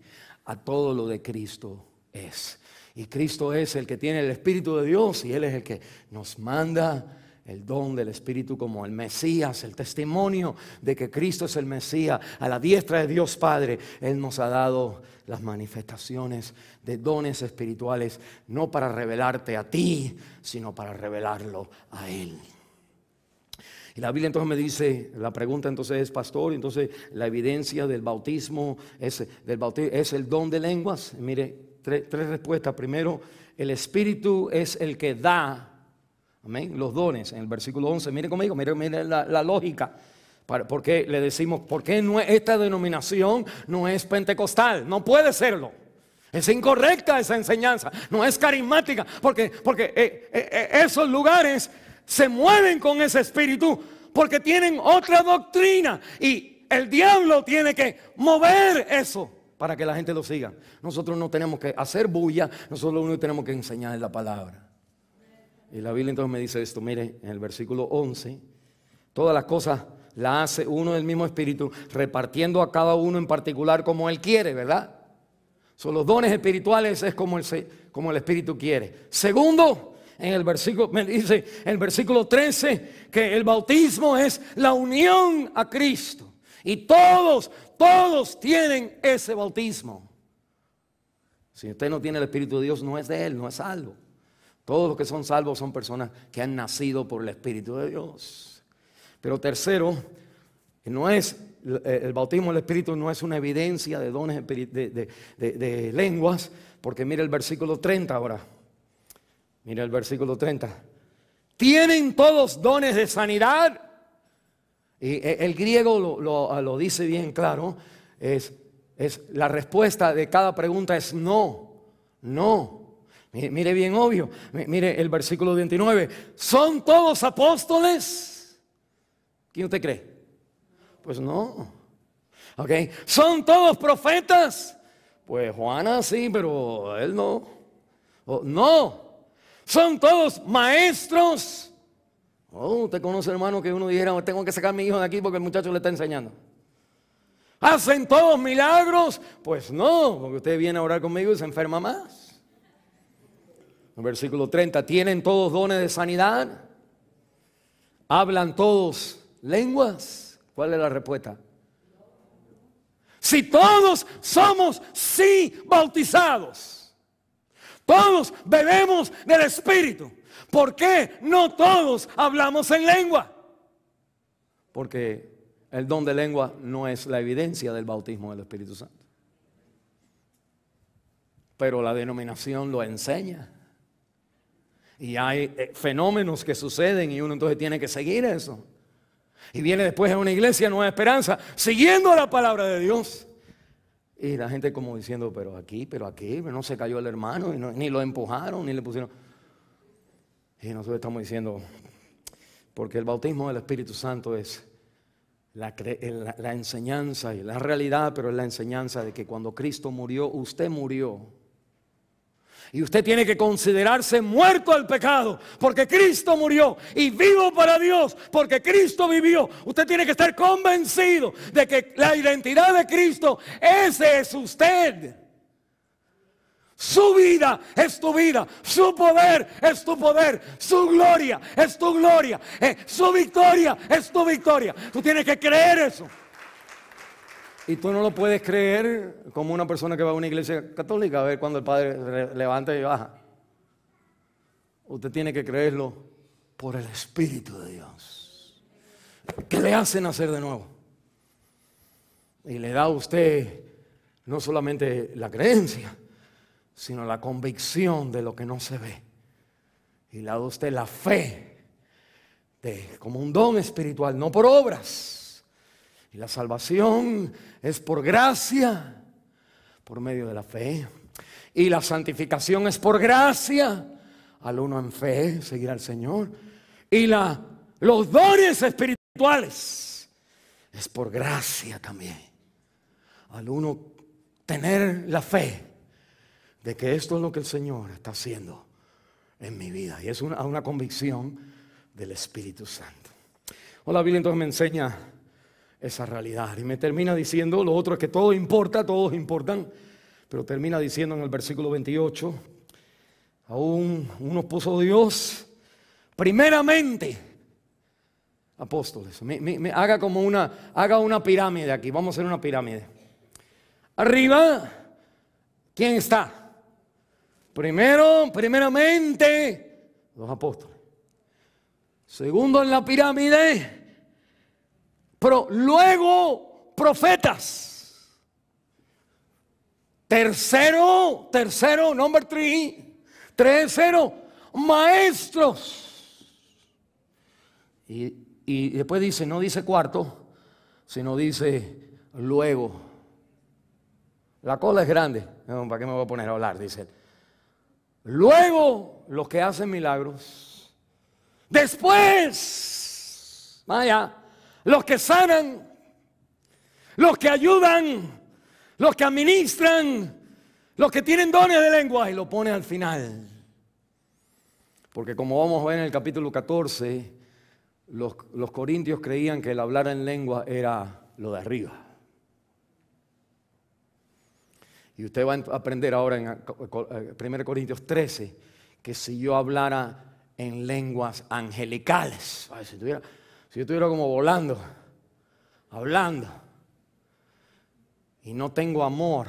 a todo lo de Cristo es. Y Cristo es el que tiene el Espíritu de Dios y Él es el que nos manda el don del Espíritu como el Mesías, el testimonio de que Cristo es el Mesías. A la diestra de Dios Padre, Él nos ha dado las manifestaciones de dones espirituales, no para revelarte a ti, sino para revelarlo a Él. Y la Biblia entonces me dice, la pregunta entonces es, pastor, entonces la evidencia del bautismo es el don de lenguas. Mire, tres respuestas. Primero, el Espíritu es el que da, amén, los dones. En el versículo 11, mire conmigo, mire la lógica. ¿Por qué le decimos, por qué esta denominación no es pentecostal? No puede serlo. Es incorrecta esa enseñanza, no es carismática, porque esos lugares se mueven con ese espíritu porque tienen otra doctrina y el diablo tiene que mover eso para que la gente lo siga. Nosotros no tenemos que hacer bulla, nosotros lo único que tenemos que enseñar es la palabra. Y la Biblia entonces me dice esto, mire, en el versículo 11, todas las cosas las hace uno del mismo espíritu, repartiendo a cada uno en particular como Él quiere, ¿verdad? Son los dones espirituales, es como el Espíritu quiere. Segundo, en el versículo, me dice el versículo 13, que el bautismo es la unión a Cristo. Y todos tienen ese bautismo. Si usted no tiene el Espíritu de Dios, no es de Él, no es salvo. Todos los que son salvos son personas que han nacido por el Espíritu de Dios. Pero tercero, no es el bautismo del Espíritu, no es una evidencia de dones de lenguas, porque mire el versículo 30 ahora. Mira el versículo 30. ¿Tienen todos dones de sanidad? Y el griego lo dice bien claro. Es la respuesta de cada pregunta es no. No. Mire bien obvio. Mire el versículo 29. ¿Son todos apóstoles? ¿Quién usted cree? Pues no. ¿Ok? ¿Son todos profetas? Pues Juana sí, pero él no. No. ¿Son todos maestros? Usted conoce, hermano, que uno dijera, tengo que sacar a mi hijo de aquí porque el muchacho le está enseñando. ¿Hacen todos milagros? Pues no, porque usted viene a orar conmigo y se enferma más. El versículo 30, ¿tienen todos dones de sanidad? ¿Hablan todos lenguas? ¿Cuál es la respuesta? Si todos somos bautizados, todos bebemos del Espíritu, ¿por qué no todos hablamos en lengua? Porque el don de lengua no es la evidencia del bautismo del Espíritu Santo. Pero la denominación lo enseña. Y hay fenómenos que suceden y uno entonces tiene que seguir eso. Y viene después a una iglesia Nueva Esperanza, siguiendo la palabra de Dios. Y la gente como diciendo, pero aquí, no se cayó el hermano, y ni lo empujaron, ni le pusieron. Y nosotros estamos diciendo, porque el bautismo del Espíritu Santo es la enseñanza y la realidad, pero es la enseñanza de que cuando Cristo murió, usted murió. Y usted tiene que considerarse muerto al pecado, porque Cristo murió, y vivo para Dios, porque Cristo vivió. Usted tiene que estar convencido de que la identidad de Cristo, ese es usted. Su vida es tu vida, su poder es tu poder, su gloria es tu gloria, su victoria es tu victoria. Tú tienes que creer eso. Y tú no lo puedes creer como una persona que va a una iglesia católica a ver cuando el padre levanta y baja. Usted tiene que creerlo por el Espíritu de Dios, que le hace nacer de nuevo. Y le da a usted no solamente la creencia, sino la convicción de lo que no se ve. Y le da a usted la fe como un don espiritual, no por obras. Y la salvación es por gracia, por medio de la fe. Y la santificación es por gracia, al uno en fe, seguir al Señor. Y los dones espirituales es por gracia también, al uno tener la fe de que esto es lo que el Señor está haciendo en mi vida. Y es una convicción del Espíritu Santo. La Biblia entonces me enseña esa realidad. Y me termina diciendo, lo otro es que todo importa, todos importan. Pero termina diciendo en el versículo 28, aún unos puso Dios primeramente apóstoles. Haga una pirámide aquí. Vamos a hacer una pirámide. Arriba, ¿quién está? Primeramente, los apóstoles. Segundo en la pirámide, pero luego profetas. Tercero, number 3. Tercero, maestros. Y después dice, no dice cuarto, sino dice luego. La cola es grande. No, ¿para qué me voy a poner a hablar? Dice. Luego, los que hacen milagros. Después, vaya, los que sanan, los que ayudan, los que administran, los que tienen dones de lengua, y lo pone al final. Porque como vamos a ver en el capítulo 14, los corintios creían que el hablar en lengua era lo de arriba. Y usted va a aprender ahora en 1 Corintios 13 que si yo hablara en lenguas angelicales, si yo estuviera como volando, hablando, y no tengo amor.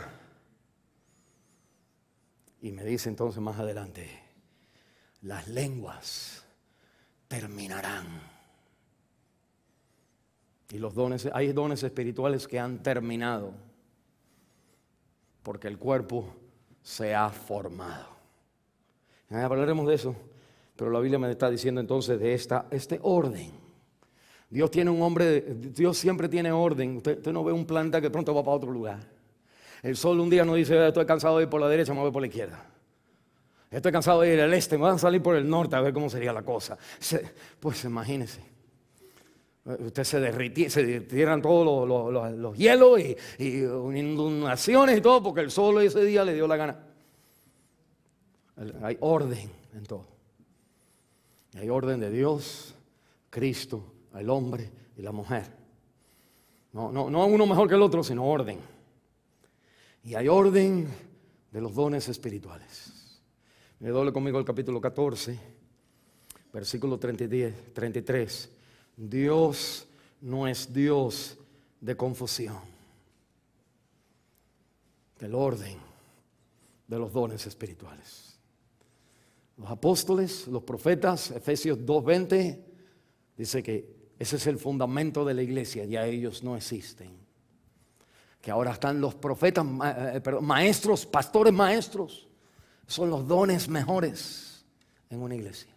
Y me dice entonces más adelante, las lenguas terminarán. Y hay dones espirituales que han terminado porque el cuerpo se ha formado. Hablaremos de eso, pero la Biblia me está diciendo entonces de este orden. Dios siempre tiene orden. Usted no ve un planeta que pronto va para otro lugar. El sol un día no dice, estoy cansado de ir por la derecha, me voy por la izquierda. Estoy cansado de ir al este, me voy a salir por el norte a ver cómo sería la cosa. Pues imagínese. Usted se derritieran todos los hielos y inundaciones y todo, porque el sol ese día le dio la gana. Hay orden en todo. Hay orden de Dios, Cristo, el hombre y la mujer. No uno mejor que el otro, sino orden. Y hay orden de los dones espirituales. Me doble conmigo el capítulo 14, versículo 33. Dios no es Dios de confusión. El orden de los dones espirituales. Los apóstoles, los profetas, Efesios 2:20, dice que ese es el fundamento de la iglesia, ya ellos no existen. Que ahora están los profetas, maestros, pastores maestros, son los dones mejores en una iglesia.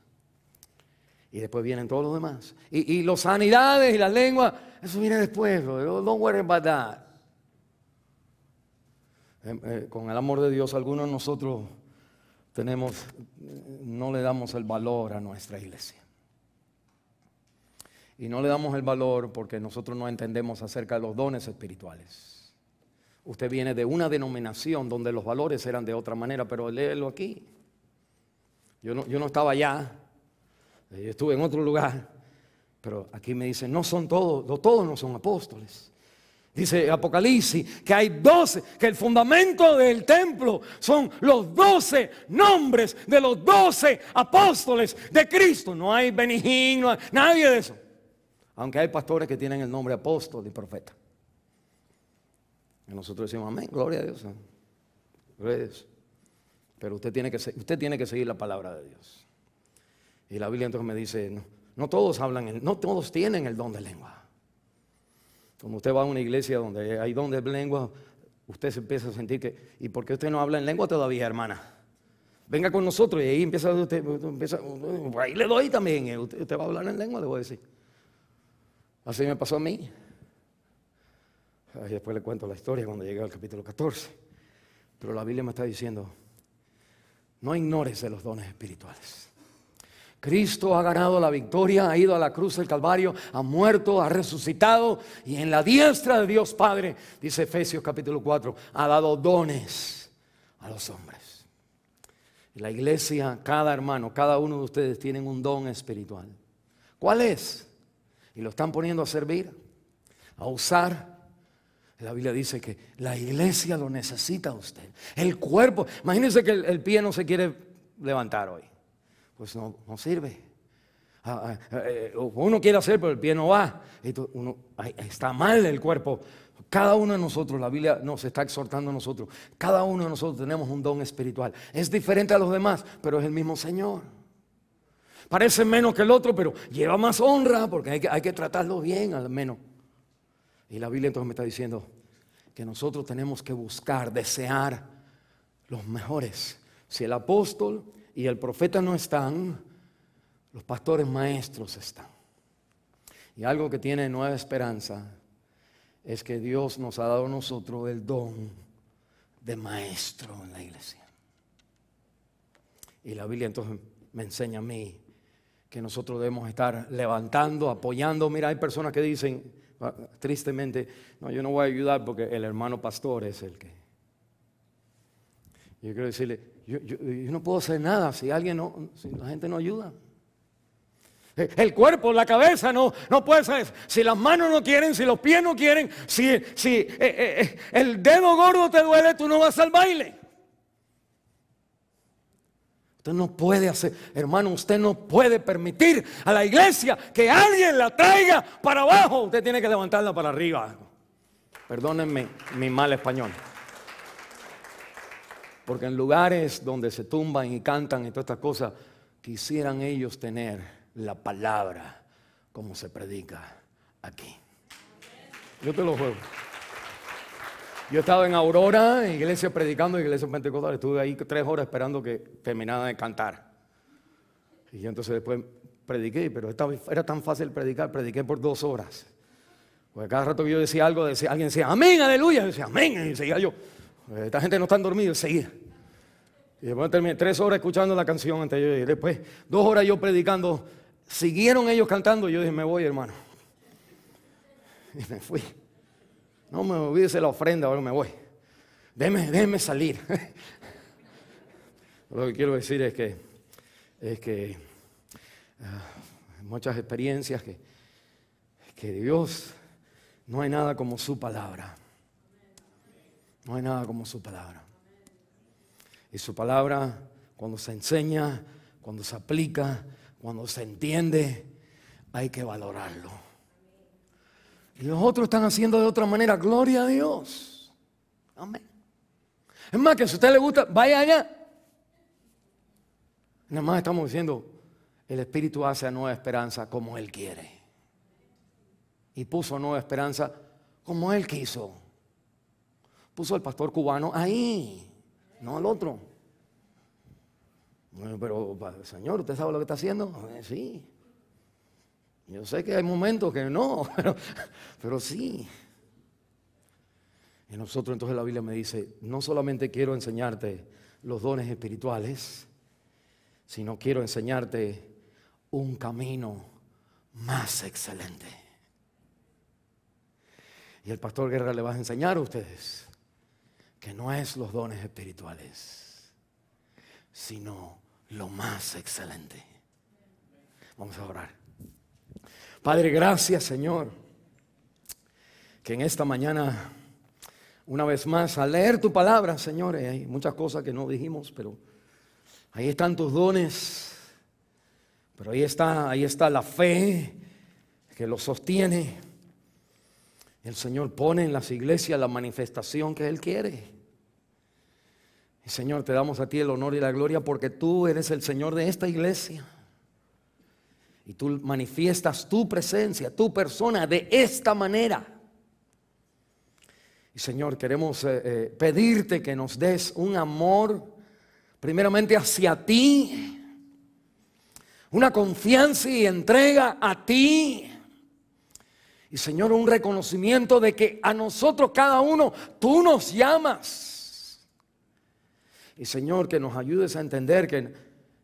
Y después vienen todos los demás. Y las sanidades y las lenguas, eso viene después, don't worry about that. Con el amor de Dios, algunos de nosotros no le damos el valor a nuestra iglesia. Y no le damos el valor porque nosotros no entendemos acerca de los dones espirituales. Usted viene de una denominación donde los valores eran de otra manera, pero léelo aquí. Yo no estaba allá, yo estuve en otro lugar, pero aquí me dicen, no son todos no son apóstoles. Dice Apocalipsis que hay 12, que el fundamento del templo son los 12 nombres de los 12 apóstoles de Cristo. No hay Benihín, no hay nadie de eso. Aunque hay pastores que tienen el nombre apóstol y profeta. Y nosotros decimos, amén, gloria a Dios. Gloria a Dios. Pero usted tiene que seguir la palabra de Dios. Y la Biblia entonces me dice, no todos hablan, no todos tienen el don de lengua. Cuando usted va a una iglesia donde hay don de lengua, usted se empieza a sentir que, ¿y por qué usted no habla en lengua todavía, hermana? Venga con nosotros. Y ahí empieza, por ahí le doy también. Usted va a hablar en lengua, le voy a decir. Así me pasó a mí. Y después le cuento la historia cuando llegué al capítulo 14. Pero la Biblia me está diciendo, no ignores de los dones espirituales. Cristo ha ganado la victoria, ha ido a la cruz del Calvario, ha muerto, ha resucitado y en la diestra de Dios Padre, dice Efesios capítulo 4, ha dado dones a los hombres. En la iglesia, cada hermano, cada uno de ustedes tienen un don espiritual. ¿Cuál es? Y lo están poniendo a servir, a usar. La Biblia dice que la iglesia lo necesita a usted. El cuerpo, imagínense que el pie no se quiere levantar hoy. Pues no sirve. Uno quiere hacer, pero el pie no va. Está mal el cuerpo. Cada uno de nosotros, la Biblia nos está exhortando a nosotros. Cada uno de nosotros tenemos un don espiritual. Es diferente a los demás, pero es el mismo Señor. Parece menos que el otro, pero lleva más honra porque hay que tratarlo bien al menos. Y la Biblia entonces me está diciendo que nosotros tenemos que buscar, desear los mejores. Si el apóstol y el profeta no están, los pastores maestros están. Y algo que tiene Nueva Esperanza es que Dios nos ha dado a nosotros el don de maestro en la iglesia. Y la Biblia entonces me enseña a mí que nosotros debemos estar levantando, apoyando. Mira, hay personas que dicen, tristemente, no, yo no voy a ayudar porque el hermano pastor es el que. Yo quiero decirle, yo no puedo hacer nada si la gente no ayuda. El cuerpo, la cabeza no puede ser. Si las manos no quieren, si los pies no quieren, si el dedo gordo te duele, tú no vas al baile. Usted no puede hacer, hermano, usted no puede permitir a la iglesia que alguien la traiga para abajo. Usted tiene que levantarla para arriba. Perdónenme mi mal español. Porque en lugares donde se tumban y cantan y todas estas cosas, quisieran ellos tener la palabra como se predica aquí. Yo te lo juego. Yo estaba en Aurora, en iglesia predicando, en iglesia pentecostal. Estuve ahí 3 horas esperando que terminara de cantar. Y yo entonces después prediqué, pero era tan fácil predicar, prediqué por 2 horas. Porque cada rato que yo decía algo, alguien decía, amén, aleluya. Yo decía, amén, y seguía yo. Esta gente no está dormida, seguía. Y después terminé 3 horas escuchando la canción antes yo, y después 2 horas yo predicando. Siguieron ellos cantando y yo dije, me voy, hermano. Y me fui. No me olvides la ofrenda, ahora me voy. Déjeme salir. Lo que quiero decir es que muchas experiencias que Dios, no hay nada como su palabra. No hay nada como su palabra. Y su palabra, cuando se enseña, cuando se aplica, cuando se entiende, hay que valorarlo. Y los otros están haciendo de otra manera. Gloria a Dios. Amén. Es más, que si a usted le gusta, vaya allá. Nada más estamos diciendo, el Espíritu hace a Nueva Esperanza como Él quiere. Y puso a Nueva Esperanza como Él quiso. Puso al pastor cubano ahí, no al otro. Bueno, pero Señor, ¿usted sabe lo que está haciendo? Sí. Yo sé que hay momentos que no, pero sí. Y nosotros entonces la Biblia me dice, no solamente quiero enseñarte los dones espirituales, sino quiero enseñarte un camino más excelente. Y el pastor Guerra le va a enseñar a ustedes que no es los dones espirituales, sino lo más excelente. Vamos a orar. Padre, gracias, Señor, que en esta mañana, una vez más, al leer tu palabra, Señor, hay muchas cosas que no dijimos, pero ahí están tus dones, pero ahí está la fe que los sostiene. El Señor pone en las iglesias la manifestación que Él quiere. Y Señor, te damos a ti el honor y la gloria porque tú eres el Señor de esta iglesia. Y tú manifiestas tu presencia, tu persona de esta manera. Y Señor, queremos pedirte que nos des un amor primeramente hacia ti, una confianza y entrega a ti. Y Señor, un reconocimiento de que a nosotros cada uno tú nos llamas. Y Señor, que nos ayudes a entender que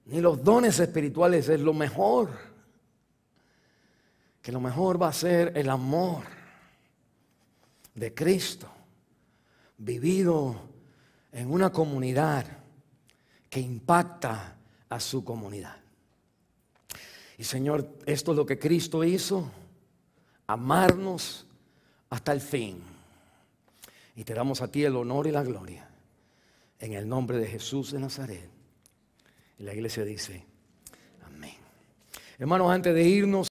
ni los dones espirituales es lo mejor. Que lo mejor va a ser el amor de Cristo, vivido en una comunidad que impacta a su comunidad. Y Señor, esto es lo que Cristo hizo, amarnos hasta el fin. Y te damos a ti el honor y la gloria, en el nombre de Jesús de Nazaret. Y la iglesia dice, amén. Hermanos, antes de irnos,